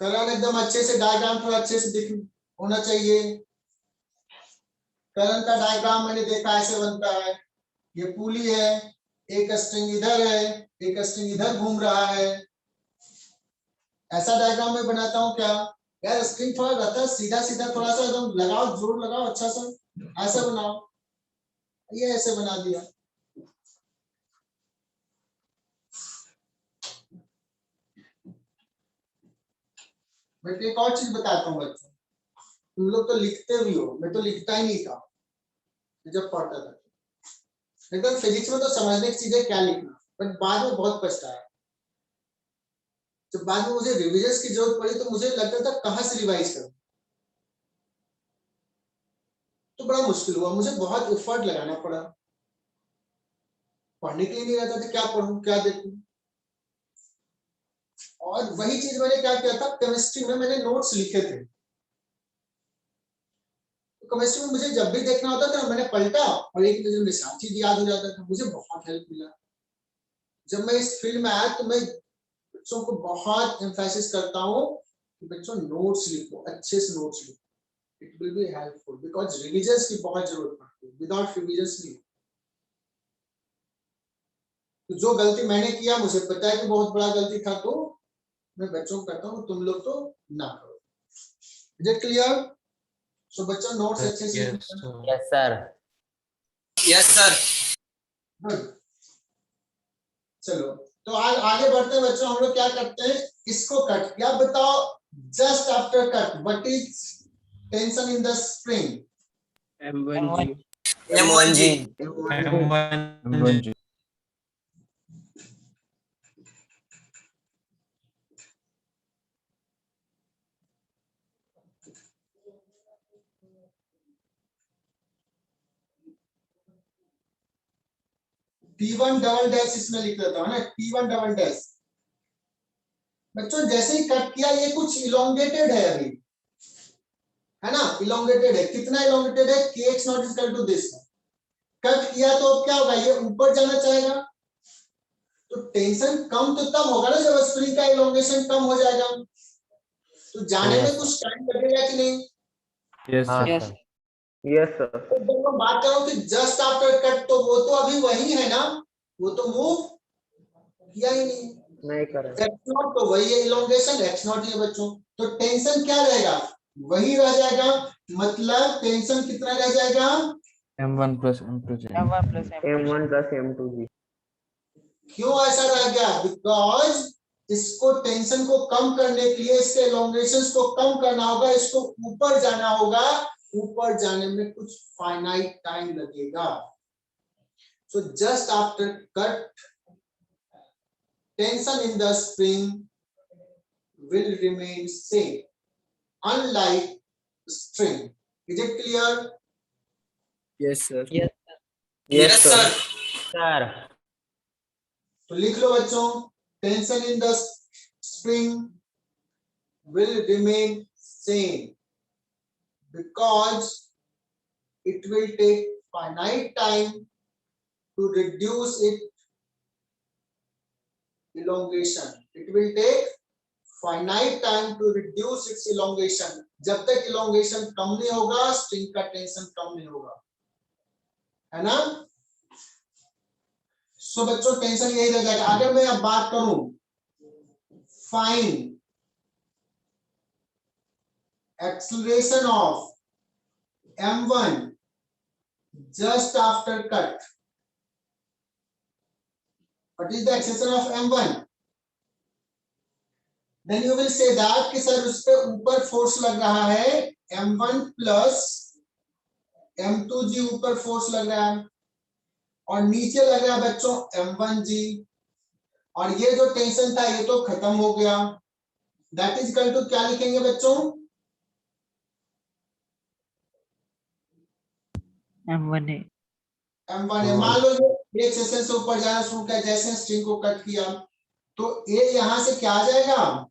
करण एकदम अच्छे से डायग्राम थोड़ा अच्छे से दिख होना चाहिए। करण का डायग्राम मैंने देखा ऐसे बनता है, ये पुली है, एक स्ट्रिंग इधर है, एक स्ट्रिंग इधर घूम रहा है। ऐसा डायग्राम मैं बनाता हूँ क्या यार? स्ट्रिंग थोड़ा रहता है सीधा सीधा, थोड़ा सा एकदम लगाओ, जोर लगाओ अच्छा सा, ऐसा बनाओ। ये ऐसे बना दिया। मैं एक और चीज बताता हूँ बच्चों, तुम लोग तो लिखते भी हो, मैं तो लिखता ही नहीं था जब पढ़ता था। लेकिन फिजिक्स में तो समझने की चीजें क्या लिखना, बट बाद में बहुत पछताया। जब बाद में मुझे रिविजन की जरूरत पड़ी तो मुझे लगता था कहाँ से रिवाइज करूं, तो बड़ा मुश्किल हुआ, मुझे बहुत एफर्ट लगाना पड़ा। पढ़ने के लिए नहीं रहता था, क्या पढ़ूं क्या देखूं। और वही चीज मैंने क्या किया था, केमिस्ट्री में मैंने नोट्स लिखे थे। तो केमिस्ट्री में मुझे जब भी देखना होता था मैंने पलटा और एक नजर में सारी चीज याद हो जाता था। मुझे बहुत हेल्प मिला। जब मैं इस फील्ड में आया तो मैं बच्चों को बहुत एम्फेसिस करता हूँ कि बच्चों नोट्स लिखो, अच्छे से नोट्स लिखो, it will be helpful, because revision की बहुत जरूरत पड़ती है, विदाउट रिविजन नहीं। तो जो गलती मैंने किया, मुझे पता है कि बहुत बड़ा गलती था, तो मैं बच्चों को कहता हूँ तुम लोग तो ना करो। Is it clear? सो बच्चों नोट्स अच्छे से Yes sir गुड। चलो तो आज आगे बढ़ते हैं बच्चों। हम लोग क्या करते हैं, इसको कट किया, बताओ just after cut what is tension in the string? M1G T1 double dash इसमें लिख देता हूं ना, T1 डबल डैश। बच्चों जैसे ही कट किया, ये कुछ इलोंगेटेड है अभी, है ना, इलोंगेटेड है। कितना इलोंगेटेड है? kx naught is equal to this. Cut किया तो अब क्या होगा, ये ऊपर जाना चाहेगा, तो टेंशन कम तो तब होगा ना जब स्प्रिंग का इलोंगेशन कम हो जाएगा। तो जाने में कुछ टाइम लगेगा कि नहीं? हाँ Yes. सर यस सर तो जब मैं बात करूं कि जस्ट आफ्टर कट, तो वो तो अभी वही है ना, वो तो मूव किया ही नहीं। नहीं करें एक्स नॉट तो वही है, इलोंगेशन एक्स नॉट ही है बच्चों। तो टेंशन क्या रहेगा, वही रह जाएगा। मतलब टेंशन कितना रह जाएगा, M1 plus M2G. M1 plus M2G. M1 plus M2G क्यों ऐसा रह गया, बिकॉज इसको टेंशन को कम करने के लिए इसके एलोंगेशन को कम करना होगा, इसको ऊपर जाना होगा, ऊपर जाने में कुछ फाइनाइट टाइम लगेगा। So just after cut, tension in the spring will remain same, unlike string. Is it clear? Yes sir. Yes. Yes sir sir तो लिख लो बच्चों, tension in the spring will remain same because it will take finite time to reduce its elongation. It will take finite time to reduce its elongation. जब तक elongation कम नहीं होगा, string का tension कम नहीं होगा, है ना। सो बच्चों टेंशन यही रह जाएगा। अगर मैं अब बात करूं, find acceleration of m1 just after cut, what is the acceleration of m1? then you will say that कि सर उस पे ऊपर फोर्स लग रहा है m1 प्लस m2g, ऊपर फोर्स लग रहा है, और नीचे लग रहा है बच्चों m1g, और ये जो टेंशन था ये तो खत्म हो गया। दैट इज इक्वल टू क्या लिखेंगे बच्चों, M1 है। m1 है। मान लो ये एक सेशन से ऊपर जाना शुरू किया, जैसे स्ट्रिंग को कट किया, तो ये यहां से क्या आ जाएगा,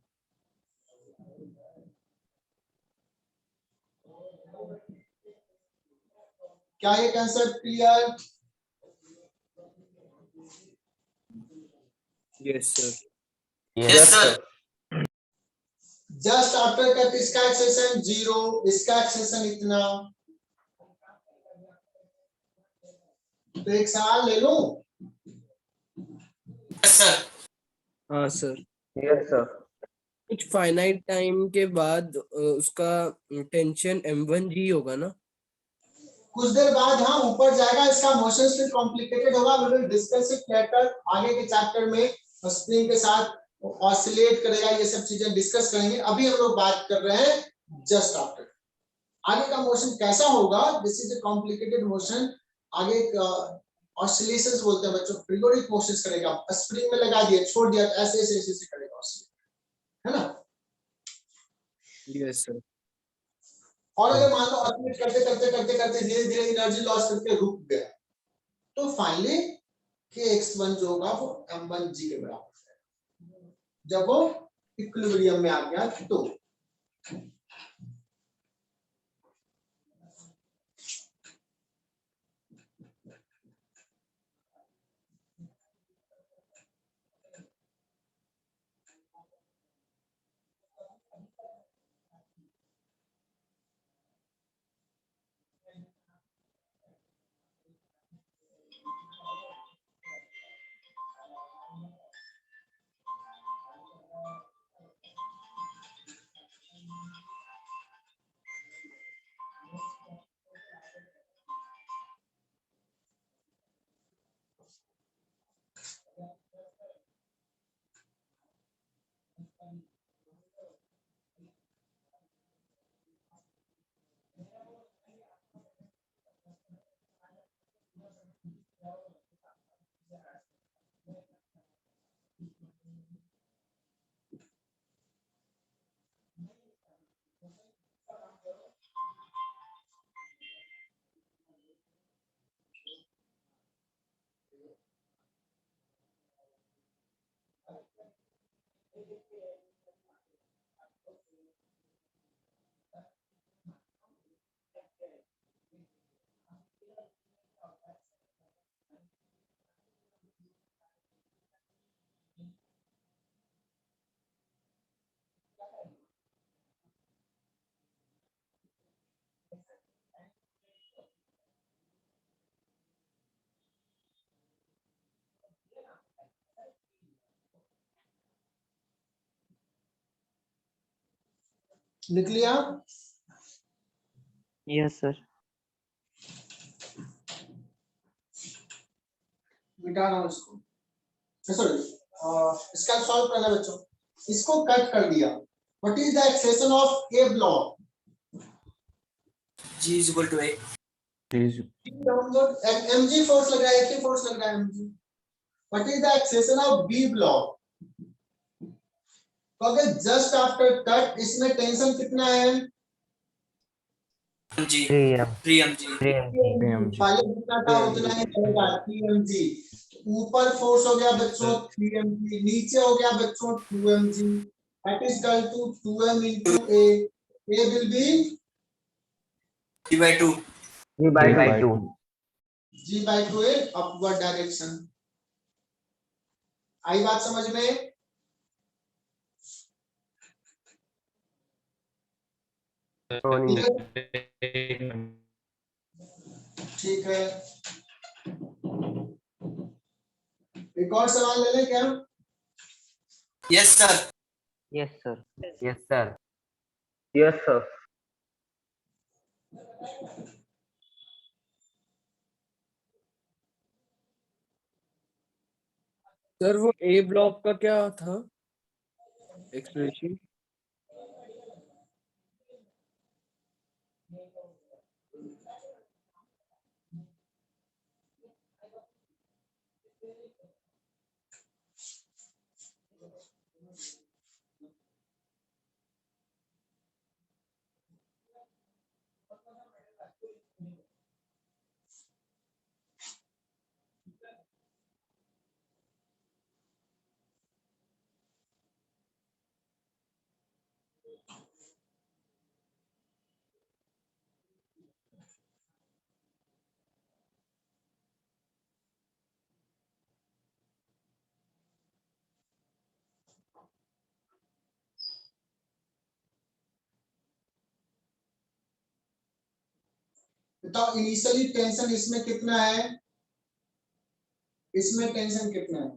क्या ये concept clear? Yes sir. Yes sir just after cut इसका एक्सेशन 0, इसका एक्सेशन इतना। तो एक सवाल ले लूं? हाँ सर। यस सर कुछ फाइनाइट टाइम के बाद उसका टेंशन m1g होगा ना। कुछ देर बाद हाँ ऊपर जाएगा, इसका मोशन स्टिल कॉम्प्लिकेटेड होगा, we will discuss it later, आगे के चैप्टर में स्प्रिंग के साथ ऑसिलेट करेगा, ये सब चीजें डिस्कस करेंगे। अभी हम लोग बात कर रहे हैं जस्ट आफ्टर। आगे का मोशन कैसा होगा, this is a complicated motion. आगे ऑसिलेशंस बोलते हैं बच्चों, पीरियोडिक मोशंस करेगा, स्प्रिंग में लगा दिया छोड़ दिया, ऐसे ऐसे ऐसे करेगा ऑसिलेट, है ना। Yes sir. और अगर मान लो ऑसिलेट करते करते करते करते धीरे धीरे एनर्जी लॉस करके रुक गया, तो फाइनली kx1 जो होगा वो m1g के बराबर है, जब वो इक्विलिब्रियम में आ गया तो। लिख लिया? Yes sir. मिटा रहा हूं इसको, सॉरी इसका सॉल्व करना बच्चों। इसको कट कर दिया। What is the acceleration of A block? G is equal to A. Is mg force लग रहा है, एक ही फोर्स लग रहा है mg। What is the acceleration of B block? तो अगर जस्ट आफ्टर कट इसमें टेंशन कितना है? mg 3M 3mg 3M पहले जितना था उतना ही रहेगा 3mg। ऊपर फोर्स हो गया बच्चों 3mg, नीचे हो गया बच्चों 2mg। That is equal to 2m into a will be G by 2. G by 2 g by 2 in upward direction। आई बात समझ में? ठीक है, एक और सवाल ले लें क्या? Yes sir. Yes sir Yes sir Yes sir sir वो ए ब्लॉक का क्या था एक्सप्रेशन? बताओ इनिशियली टेंशन इसमें कितना है? इसमें टेंशन कितना है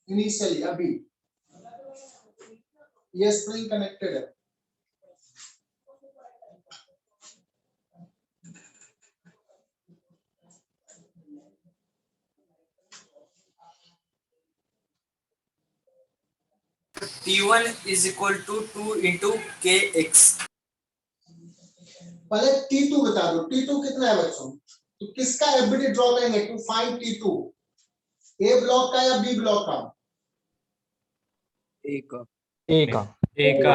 इनिशियली? अभी ये स्प्रिंग कनेक्टेड है। T1 is equal to 2 into kx. पहले T2 बता दो, T2 कितना है बच्चों? तो किसका एफबीडी ड्रॉ करेंगे to find T2? A block का या बी ब्लॉक का? ए का एक का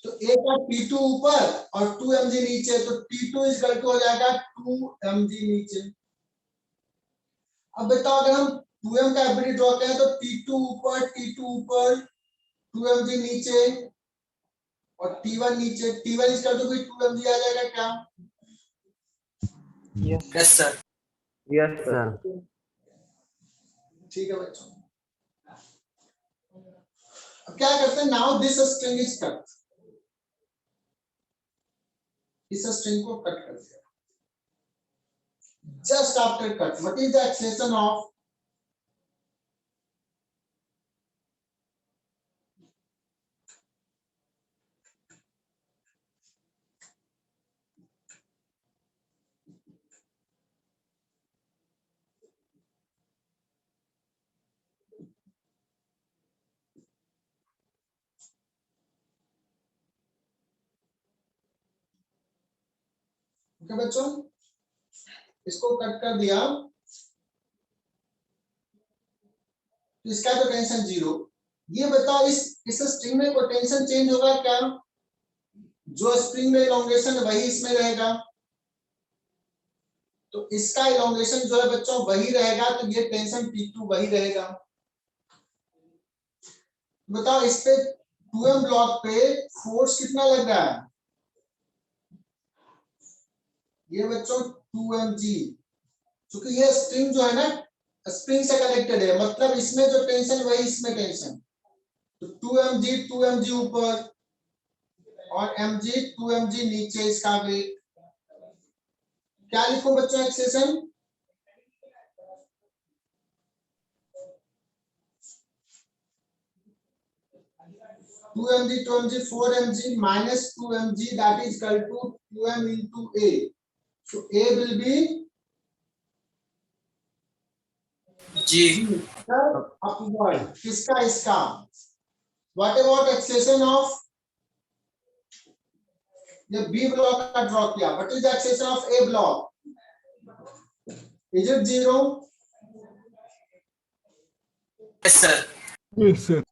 तो ए का T2 ऊपर और 2mg नीचे, तो T2 इज इक्वल टू हो जाएगा 2mg नीचे। अब बताओ अगर हम 2m का एफबीडी ड्रॉ करें तो T2 ऊपर 2mg नीचे और T1 नीचे। T1 इज इक्वल टू भी 2mg आ जाएगा क्या? Yes sir. Yes sir ठीक है बच्चों, अब क्या करते हैं? Now this string is cut. इस स्ट्रिंग को कट कर दिया। Just after cut what is the acceleration of? Okay बच्चों, इसको कट कर दिया तो इसका तो टेंशन जीरो। ये बताओ इस स्ट्रिंग में पोटेंशियल चेंज होगा क्या? जो स्प्रिंग में इलोंगेशन वही इसमें रहेगा, तो इसका इलोंगेशन जो है बच्चों वही रहेगा, तो ये टेंशन T2 वही रहेगा। बताओ इस पे 2m ब्लॉक पे फोर्स कितना लग रहा है? ये बच्चों 2mg, क्योंकि ये स्प्रिंग जो है ना स्प्रिंग से कनेक्टेड है, मतलब इसमें जो टेंशन वही इसमें टेंशन। तो 2mg ऊपर और mg 2mg नीचे, इसका वेट क्या लिखो बच्चों accession? 2 mg 2 mg 4 mg minus 2 mg, that is equal to 2m into a. So a will be G. upward. किसका? इसका. What about acceleration of ये B block का ड्रॉ किया? What is the acceleration of A block? Is it 0? Yes, sir. Yes, sir.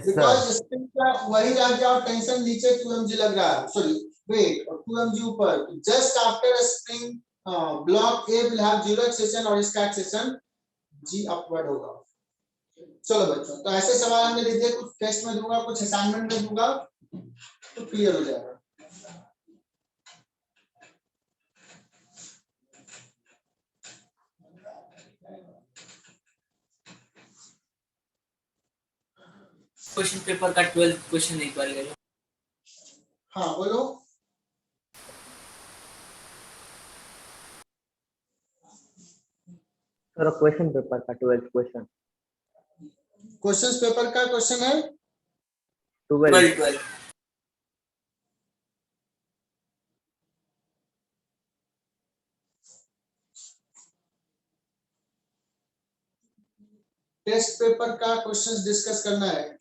Because spring का वही रह गया और टेंशन नीचे 2 mg लग रहा है. Sorry, wait, और 2 mg ऊपर. Just after a spring block A will have 0 acceleration और इसका acceleration G upward होगा. चलो बच्चों, तो ऐसे सवाल हमने लिख दिए. कुछ टेस्ट में दूंगा, कुछ असाइनमेंट में दूंगा, तो क्लियर हो जाएगा. क्वेश्चन पेपर का 12th क्वेश्चन एक बार ले लो. हाँ बोलो. सर क्वेश्चन पेपर का 12th क्वेश्चन. क्वेश्चंस पेपर का क्वेश्चन है 12. टेस्ट पेपर का क्वेश्चंस डिस्कस करना है,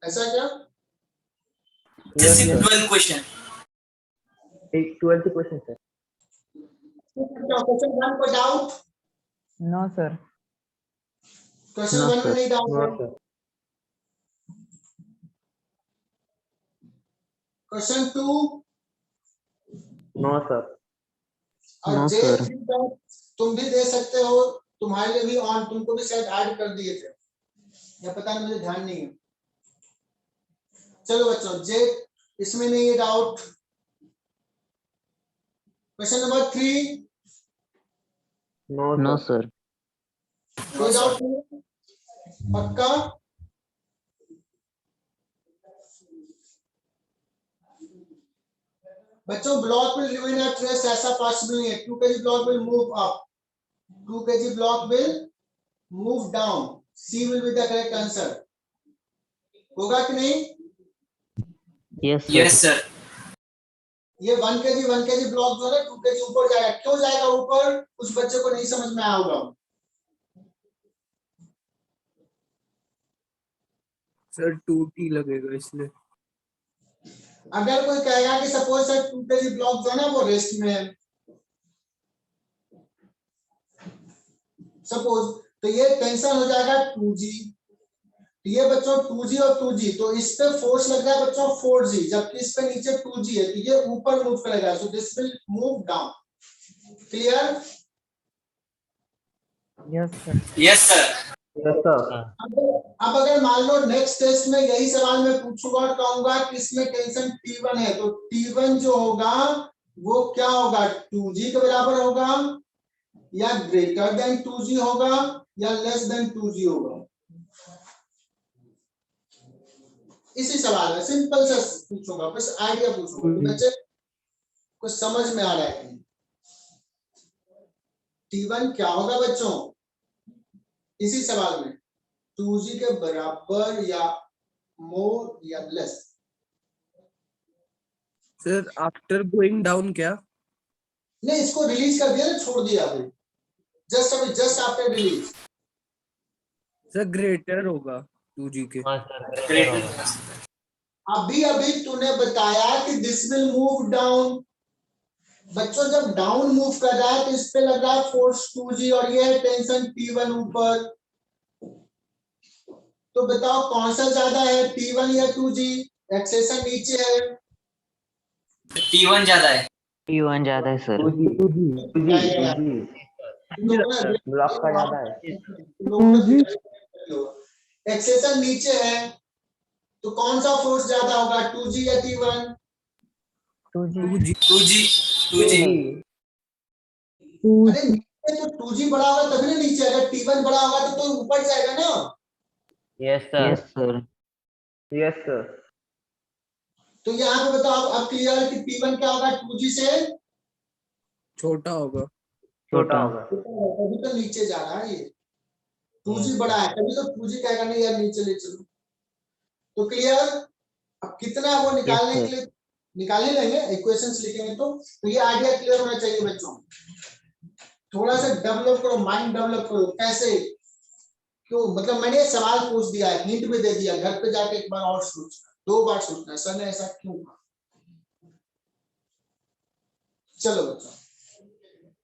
ऐसा क्या? This is 12th question. 12th question sir. Question 1 पर doubt? No, sir. Question No, 1 में sir. नहीं डाउट है. क्वेश्चन 2? No sir. और No, जे sir. तुम भी दे सकते हो, तुम्हारे लिए भी ऑन, तुमको भी शायद ऐड कर दिए थे या पता नहीं, मुझे ध्यान नहीं है. चलो बच्चों, जे इसमें नहीं है doubt. Question number 3? No sir. कोई डाउट नहीं? पक्का? बच्चों block will remain at rest, ऐसा पॉसिबल नहीं है. 2 kg block will move up, 2 kg block will move down. C will be the correct answer. होगा कि नहीं? Yes, sir. ये 1 kg ब्लॉक जो है 2 kg ऊपर जाएगा. क्यों जाएगा ऊपर? कुछ बच्चों को नहीं समझ में आया होगा. सर 2t लगेगा इसलिए. अगर कोई कहेगा कि सपोज सर 2 kg ब्लॉक जो है ना वो रेस्ट में है, सपोज, तो ये टेंशन हो जाएगा 2g. ये बच्चों 2g और 2g, तो इस पे फोर्स लग रहा है बच्चों 4g, जबकि इस पे नीचे 2g है, तो ये ऊपर मूव करेगा. So this will move down. Clear? Yes, sir. Yes, sir. Yes sir. अब अगर मान लो नेक्स्ट टेस्ट में यही सवाल मैं पूछूंगा और कहूंगा कि इसमें टेंशन T1 है, तो T1 जो होगा वो क्या होगा? 2g के बराबर होगा, या ग्रेटर देन 2g होगा, या लेस देन 2g होगा. इसी सवाल में सिंपल सा पूछूंगा, बस आइडिया पूछूंगा कि बच्चे कुछ समझ में आ रहा है कि T1 क्या होगा बच्चों इसी सवाल में? 2g के बराबर या मोर या less? Sir after going down क्या? नहीं, इसको रिलीज कर दिया ना, छोड़ दिया अभी, just after release. Sir greater होगा 2g के. हाँ सर. Great. अभी तूने बताया कि दिस विल मूव डाउन. बच्चों जब डाउन मूव कर रहा है तो इस पे लग रहा है फोर्स 2g और ये है टेंशन T1 ऊपर. तो बताओ कौन सा ज्यादा है, T1 या 2g? एक्सेशन नीचे है. T1 ज्यादा है. T1 ज्यादा है सर. ब्लॉक का ज्यादा है. एक्सेशन नीचे है, तो कौन सा फोर्स ज्यादा होगा, 2g या T1? 2G. अरे नीचे तो 2g बड़ा होगा तभी ना नीचे. अगर T1 बड़ा होगा तो ऊपर जाएगा ना. Yes sir. Yes sir. तो यहाँ पे बताओ अब क्लियर है कि T1 क्या होगा? 2g से छोटा होगा. छोटा होगा. तभी तो नीचे जा रहा है ये. 2g बड़ा है तभी तो 2g कहेगा नहीं यार नीचे ले चलो. तो क्लियर? अब कितना वो निकालने Yes, के लिए निकाल ही लेंगे, इक्वेशंस लिखेंगे तो ये आइडिया क्लियर होना चाहिए बच्चों। थोड़ा सा डेवलप करो, माइंड डेवलप करो। कैसे? क्यों? मतलब मैंने सवाल पूछ दिया, हिंट भी दे दिया, घर पे जाके एक बार और सोचना, 2 बार सोचना, सर ने ऐसा क्यों कहा। चलो बच्चों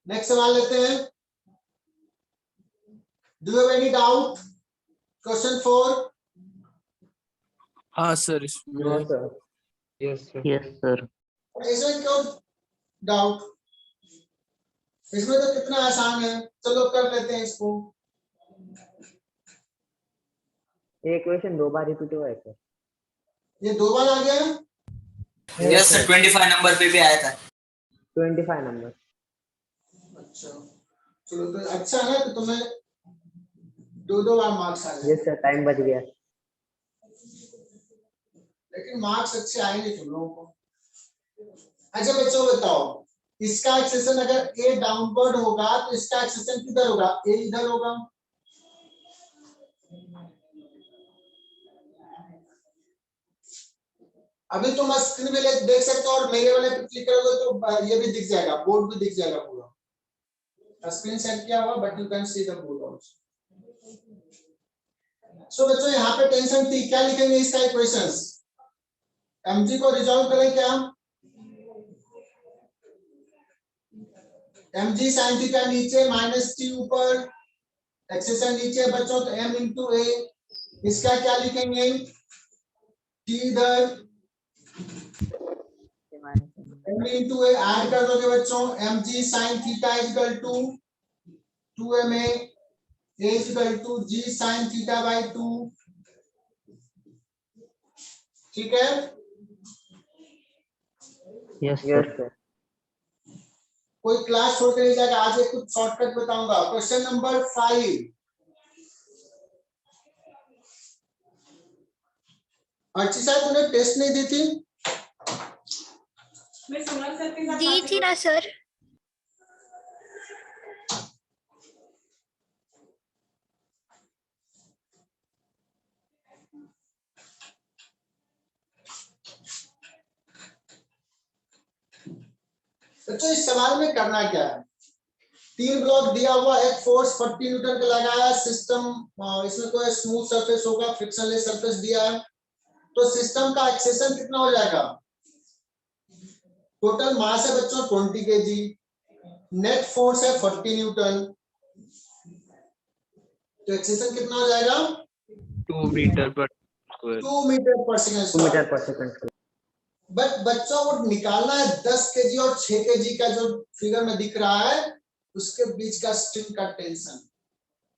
नेक्स्ट सवाल लेते हैं। Do you have any doubt? Question 4। हाँ सर, इसमें No, sir. Yes, sir. yes, sir. इसमें क्यों डाउट? इसमें तो कितना आसान है, चलो कर लेते हैं इसको। ये क्वेश्चन 2 बार रिपीट हुआ है सर। ये 2 बार आ गया। यस सर 25 नंबर पे भी आया था। 25 नंबर। अच्छा चलो, तो अच्छा है कि तुम्हें 2 बार मार्क्स आ गए। यस सर, टाइम बच गया। लेकिन मार्क्स अच्छे आएंगे तुम लोगों को। अच्छा बच्चों बताओ, इसका एक्सेशन अगर ए डाउनवर्ड होगा तो इसका एक्सेशन किधर होगा? ए इधर होगा। अभी तुम स्क्रीन में देख सकते हो और मेरे वाले पे क्लिक करोगे तो ये भी दिख जाएगा, बोर्ड भी दिख जाएगा पूरा। स्क्रीन सेट किया हुआ but you can see the board also. So बच्चों यहाँ पे टेंशन थी, क्या लिखेंगे इसका इक्वेशंस? mg को रिजॉल्व करें क्या? mg sin थीटा नीचे माइनस t ऊपर, एक्सेशन नीचे बच्चों तो m into a। इसका क्या लिखेंगे? t इधर, m into a ऐड कर दोगे बच्चों। mg sin theta is equal to 2ma, a is equal to g sin theta by 2। ठीक है? Yes, yes sir. सर। कोई क्लास छोड़ के नहीं जाएगा, आज एक कुछ शॉर्टकट बताऊंगा। Question number 5। अर्ची साहब तूने टेस्ट नहीं दी थी? मैं सोनल सर के साथ दी थी ना सर। बच्चों इस सवाल में करना क्या है? 3 ब्लॉक दिया हुआ, एक फोर्स 40 न्यूटन का लगाया, सिस्टम इसमें कोई स्मूथ सरफेस होगा, फ्रिक्शनलेस सरफेस दिया है, तो सिस्टम का एक्सेशन कितना हो जाएगा? टोटल मास है बच्चों 20 kg, नेट फोर्स है 40 न्यूटन, तो एक्सेशन कितना हो जाएगा? 2 मीटर पर स्क्वायर। 2 मीटर पर 2 मीटर सेकंड। पर सेकंड। बट बच्चों को निकालना है 10 kg और 6 kg का जो फिगर में दिख रहा है उसके बीच का स्ट्रिंग का टेंशन।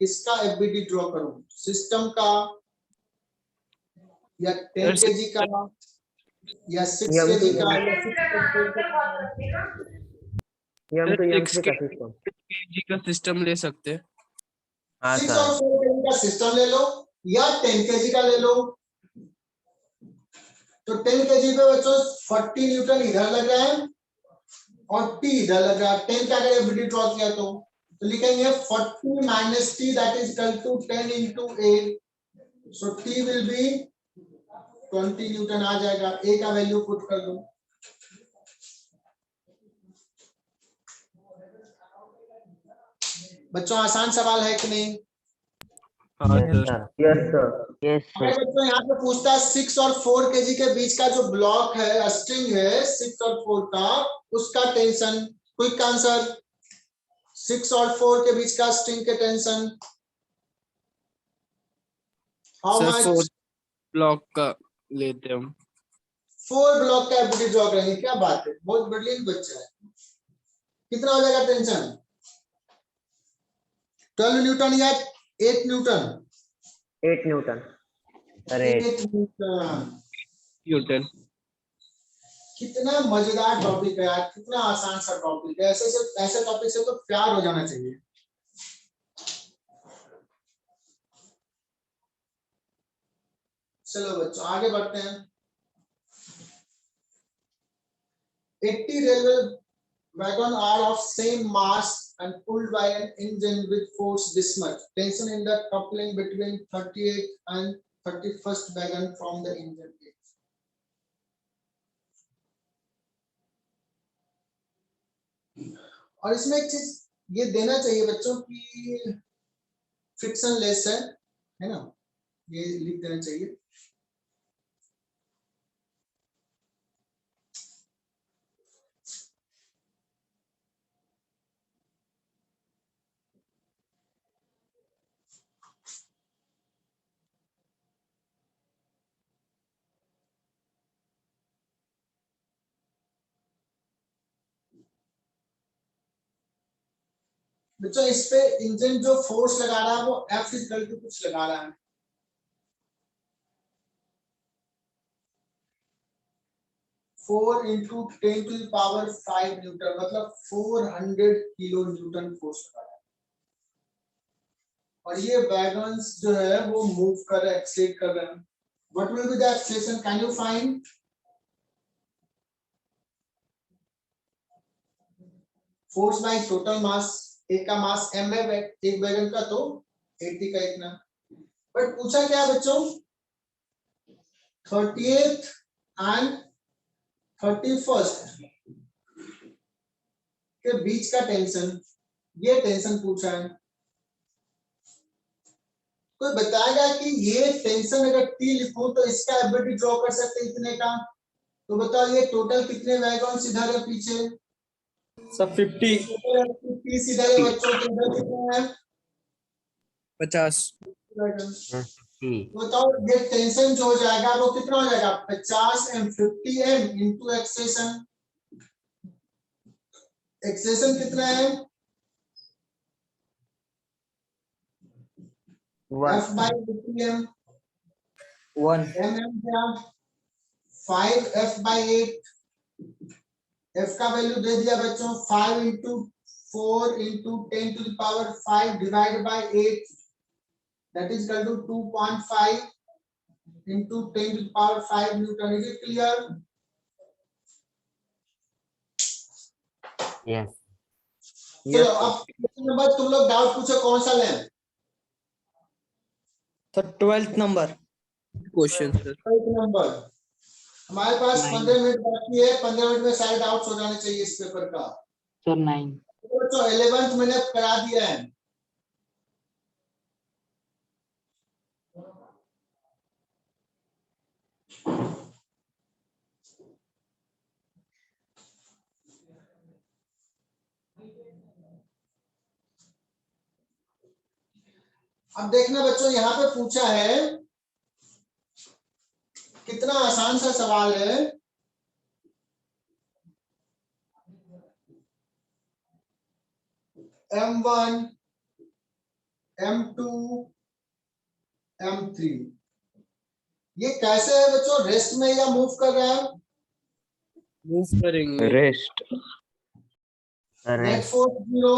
इसका एफबीडी ड्रॉ करूं, सिस्टम का या 10 kg का या 6 kg का? M to M 6 का सिस्टम। kg का सिस्टम ले सकते हैं। हाँ 6 सर। और 4 kg का सिस्टम ले लो या 10 kg का ले लो। तो 10 kg पे बच्चों 40 न्यूटन इधर लग रहा है और T इधर लग रहा है। 10 का अगर एफबीडी ड्रॉ किया तो लिखेंगे 40 minus T that is equal to 10 into A। So T will be 20 newton आ जाएगा। A का वैल्यू पुट कर दो। बच्चों आसान सवाल है कि नहीं? हाँ Yes, sir. sir. Yes sir. Yes, अगर sir. बच्चों यहाँ पे पूछता है 6 और 4 kg के बीच का जो ब्लॉक है, स्ट्रिंग है 6 और 4 का, उसका टेंशन। क्विक आंसर, 6 और 4 के बीच का स्ट्रिंग के tension how sir much? 4 block का लेते हम। 4 ब्लॉक का एफबीडी ड्रॉ करेंगे। क्या बात है, बहुत ब्रिलियंट बच्चा है। कितना हो जाएगा टेंशन? 12 न्यूटन या 8 Newton? 8 Newton. Sir, 8. 8 Newton. Newton. कितना मजेदार टॉपिक है यार, कितना आसान सा टॉपिक है। ऐसे टॉपिक से तो प्यार हो जाना चाहिए। चलो बच्चों आगे बढ़ते हैं। 80 railway wagon are of same mass and pulled by an engine with force this much. Tension in the coupling between 38 and 31st wagon from the engine gate. और इसमें एक चीज ये देना चाहिए बच्चों की फ्रिक्शन लेस है ना, ये लिख देना चाहिए। बच्चों इस पे इंजन जो फोर्स लगा रहा है वो F इक्वल टू कुछ लगा रहा है, 4 into 10 to the power 5 Newton, मतलब 400 किलो न्यूटन फोर्स लगा रहा है। और ये वैगन्स जो है वो मूव कर रहे हैं, एक्सेलरेट कर रहे हैं। What will be the acceleration, can you find? Force by total mass, एक का मास m है एक वैगन का, तो 80 का इतना। बट पूछा क्या बच्चों, 30th एंड 31st के बीच का टेंशन, ये टेंशन पूछा है। कोई बताएगा कि ये टेंशन अगर T लिखूं तो इसका एबिलिटी ड्रॉ कर सकते इतने का, तो बताओ ये टोटल कितने वैगन इधर है पीछे? सब 50 सीधा है बच्चों के अंदर कितना है? 50। बताओ ये टेंशन जो हो जाएगा वो कितना हो जाएगा? 50 m 50 m into acceleration. Acceleration कितना है? F by 50 m 1 mm क्या? 5 F by 8। F का वैल्यू दे दिया बच्चों, 5 into 4 into 10 to the power 5 divided by 8, that is equal to 2.5 into 10 to the power 5 Newton। Is it clear? Yes. चलो अब question number, तुम लोग डाउट पूछो कौन सा लें? Sir 12th number question sir. Number. हमारे पास 15 मिनट बाकी है, 15 मिनट में सारे डाउट्स हो जाने चाहिए इस पेपर का। सर 9 तो 11th मैंने करा दिया है। अब देखना बच्चों, यहाँ पे पूछा है, कितना आसान सा सवाल है। M1, M2, M3 ये कैसे है बच्चों? रेस्ट में या मूव कर रहा है? मूव करेंगे। Rest net force 0।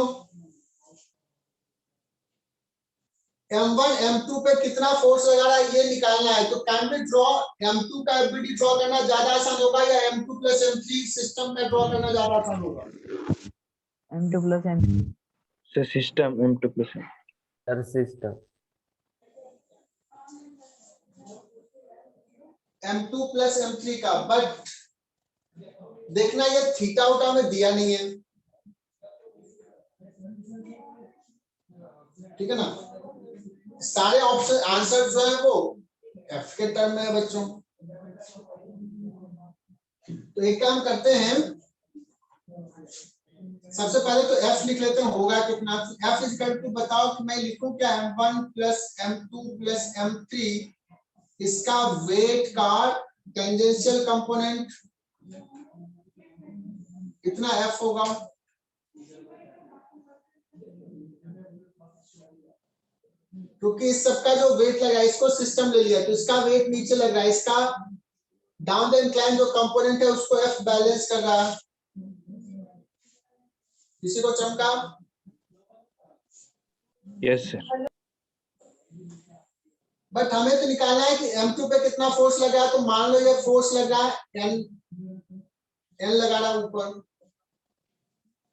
M1 M2 पे कितना फोर्स लगा रहा है ये निकालना है। तो कैन वी ड्रॉ M2 का एबिलिटी ड्रॉ करना ज्यादा आसान होगा या M2 प्लस M3 सिस्टम में ड्रॉ करना ज्यादा आसान होगा? M2 plus M3 sir system M2 plus Sir, system. M2 plus M3 का, बट देखना ये थीटा उटा में दिया नहीं है, ठीक है ना? सारे ऑप्शन आंसर जो है वो F के टर्म में है बच्चों। तो एक काम करते हैं, सबसे पहले तो F लिख लेते हैं, होगा कितना? F इज इक्वल टू, बताओ कि मैं लिखूं क्या? M1 plus M2 plus M3, इसका वेट का टेंजेंशियल कंपोनेंट कितना F होगा? क्योंकि इस सबका जो वेट लगा है, इसको सिस्टम ले लिया तो इसका वेट नीचे लग रहा है, इसका डाउन द इंक्लाइन जो कंपोनेंट है उसको F बैलेंस कर रहा है। किसी को चमका? Yes sir. बट हमें तो निकालना है कि M2 पे कितना फोर्स लगा है। तो मान लो ये फोर्स लगा है N लगा रहा है ऊपर,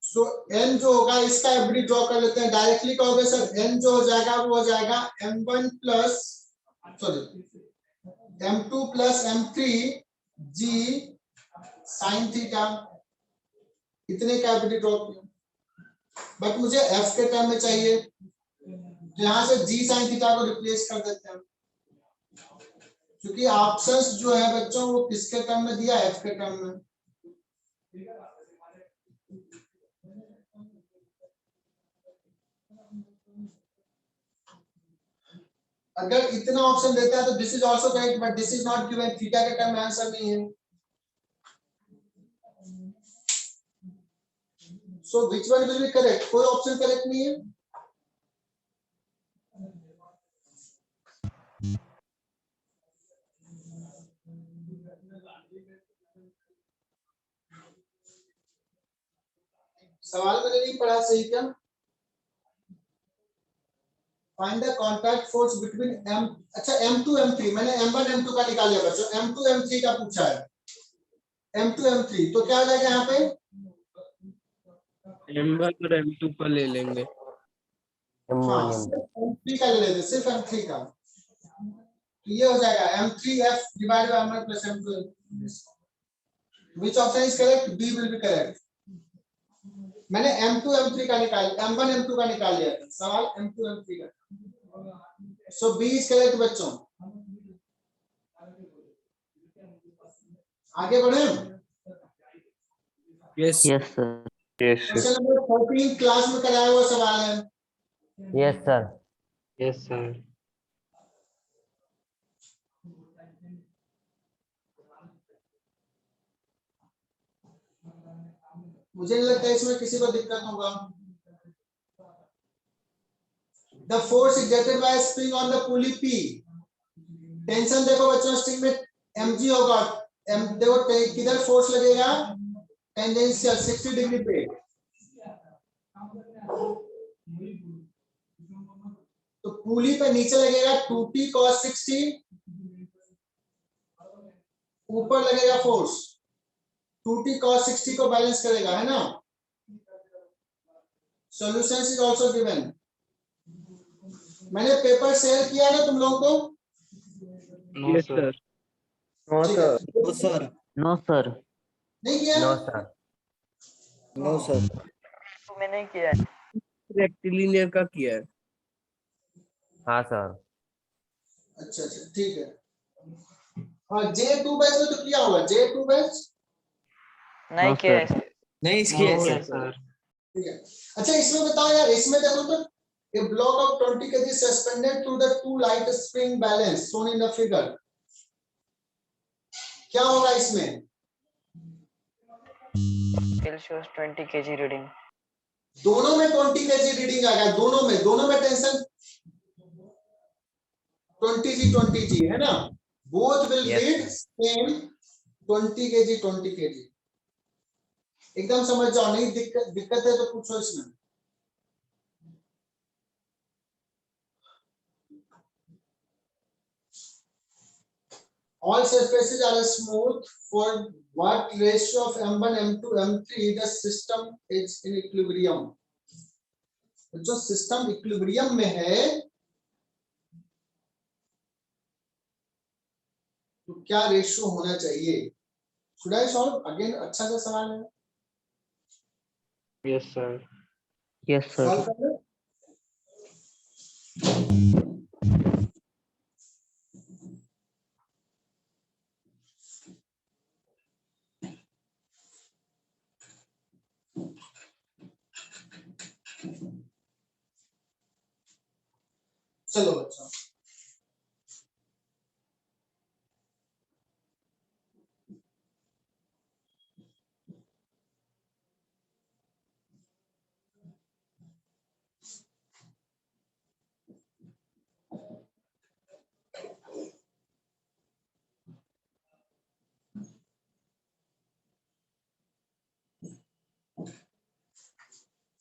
सो N जो होगा इसका एबिलिटी ड्रॉ कर लेते हैं। डायरेक्टली कहोगे सर N जो हो जाएगा वो हो जाएगा M1 plus, sorry m2 plus m3 g sin theta, इतने कैपिटल ड्रॉप किया, बट मुझे f के टर्म में चाहिए, तो यहां से g sin थीटा को रिप्लेस कर देते हैं, क्योंकि ऑप्शंस जो है बच्चों वो किसके टर्म में दिया, f के टर्म में। अगर इतना ऑप्शन देता है तो this is also correct, but this is not given, theta के टर्म में आंसर नहीं है। So which one will be correct, कोई ऑप्शन करेक्ट नहीं है। सवाल मैंने नहीं पढ़ा सही क्या? Find the contact force between m, अच्छा m2 m3, मैंने m1 m2 का निकाल लिया बच्चों, m2 m3 का पूछा है, m2 m3 तो क्या हो जाएगा यहाँ पे, M1 और M2 का ले लेंगे। हाँ m3 का ले लेते, सिर्फ m3 का, तो ये हो जाएगा m3f divided by m1 plus m2। Which option is correct, B will be correct. मैंने m2 m3 का निकाल, m1 m2 का निकाल लिया था, सवाल m2 m3 का, सो बी इज करेक्ट बच्चों। आगे बढ़े, yes sir. Question number 14 class में कराया हुआ सवाल है। Yes sir. Yes sir. मुझे नहीं लगता इसमें किसी को दिक्कत होगा। The force exerted by a spring on the pulley P, tension देखो बच्चों, स्ट्रिंग में mg होगा, देखो किधर फोर्स लगेगा, टेंजेंशियल 60 डिग्री पे, तो पुली पे नीचे लगेगा 2t cos 60, ऊपर लगेगा फोर्स 2t cos 60 को बैलेंस करेगा, है ना। Solution is also given. मैंने पेपर शेयर किया ना तुम लोगों को, yes sir. No sir. No sir. No sir. नहीं किया, नो सर। No sir. मैंने किया रेक्टिलिनियर का किया है। हाँ सर। अच्छा अच्छा ठीक है। हाँ J2 बैच में तो किया होगा, J2 बैच नहीं किया है। नहीं किया सर। ठीक है। अच्छा इसमें बताओ यार, इसमें देखो तो a block of 20 kg suspended through the two light spring balance shown in the figure, क्या होगा इसमें, Scale shows 20 kg reading. दोनों में 20 kg रीडिंग आएगा, दोनों में टेंशन 20 g है ना, both will Yes, read same 20 kg। एकदम समझ जाओ, नहीं दिक्कत है तो पूछो इसमें। All surfaces are smooth. For what ratio of m1, m2, m3 the system is in equilibrium? जो सिस्टम इक्विलिब्रियम में है तो क्या रेशियो होना चाहिए? Should I solve again? अच्छा सा सवाल है। Yes sir. Yes solve sir. कर लो। चलो बच्चों,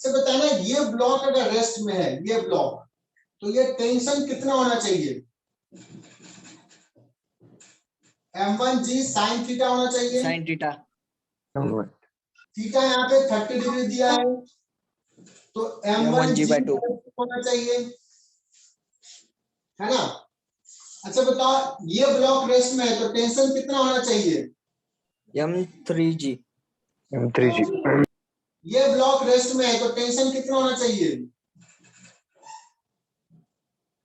से बताना ये ब्लॉक अगर रेस्ट में है, ये ब्लॉक, तो ये टेंशन कितना होना चाहिए? m1g sin थीटा होना चाहिए, साइन थीटा। थीटा यहाँ पे 30 डिग्री दिया है, तो m1g M1g/2 होना चाहिए, है ना। अच्छा बताओ, ये ब्लॉक रेस्ट में है तो टेंशन कितना होना चाहिए? M3G। ये ब्लॉक रेस्ट में है तो टेंशन कितना होना चाहिए?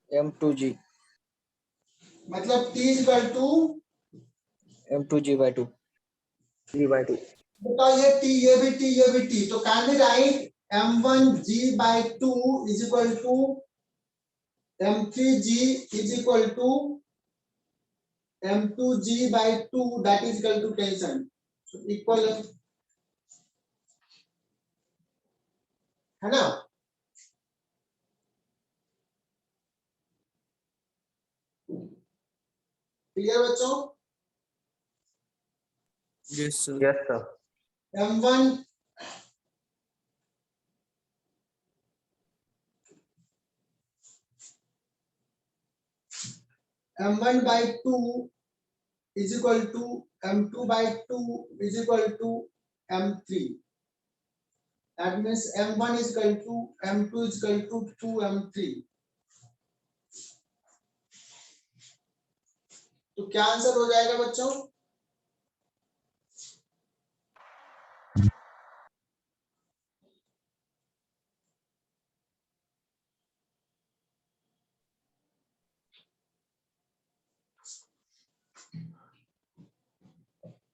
M2G। मतलब T इक्वल टू M2G/2। बताओ, ये T, ये भी T, ये भी T, तो can we write M1G/2 is equal to M3G is equal to M2G/2, that is equal to tension. So equal है ना? क्लियर बच्चों? Yes sir. Yes sir. M1 M1/2 is equal to M2/2 is equal to M3. That means M1 is equal to M2 is equal to 2M3. तो क्या answer हो जाएगा बच्चों?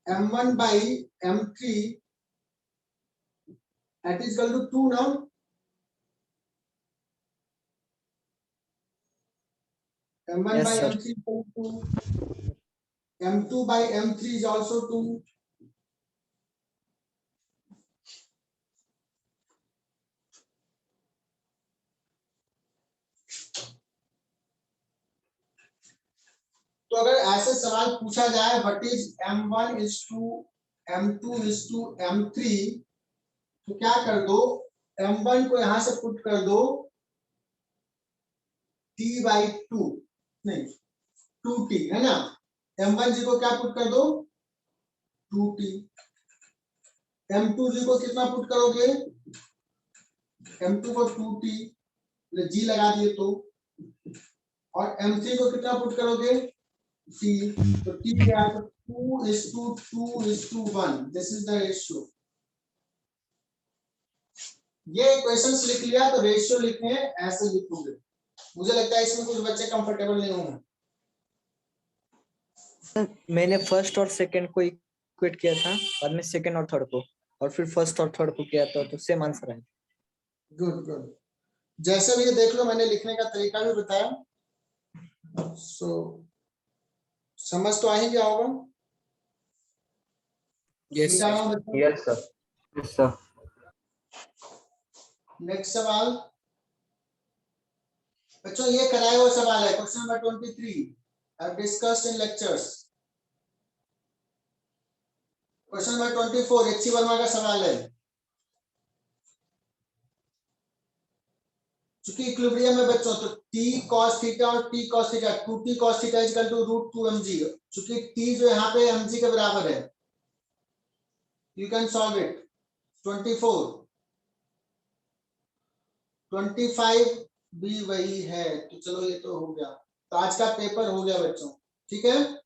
M1/M3 that is equal to 2 now. M1/M3 is equal to M2/M3 is also 2. तो अगर ऐसे सवाल पूछा जाए what is M1 is to M2 is to M3, तो क्या कर दो, M1 को यहां से पुट कर दो T/2, नहीं 2T है ना। M1G को क्या पुट कर दो? 2T। M2G को कितना पुट करोगे? M2 को 2T, G लगा दिए तो, और M3 को कितना पुट करोगे? T, तो T क्या है? 2:2:1, दिस इज द रेशियो। ये इक्वेशंस लिख लिया तो रेशियो लिखने ऐसे लिखोगे। मुझे लगता है इसमें कुछ बच्चे कंफर्टेबल नहीं होंगे। मैंने फर्स्ट और सेकंड को इक्वेट किया था, बाद में सेकंड और थर्ड को, और फिर फर्स्ट और थर्ड को किया था, तो सेम आंसर है। Good good. जैसे भी ये देख लो, मैंने लिखने का तरीका भी बताया, सो समझ तो आ ही गया होगा। Yes sir. Yes sir. Yes sir. Next सवाल बच्चों, ये कराया हुआ सवाल है, question number 23 I've discussed in lectures। Question number 24 HC Verma का सवाल है। चूंकि इक्विलिब्रियम में बच्चों, तो t cos थीटा और t cos theta, 2t cos theta is equal to √2mg। चूंकि t जो यहाँ पे mg के बराबर है, यू कैन सॉल्व इट। 24 25 भी वही है, तो चलो ये तो हो गया। तो आज का पेपर हो गया बच्चों, ठीक है।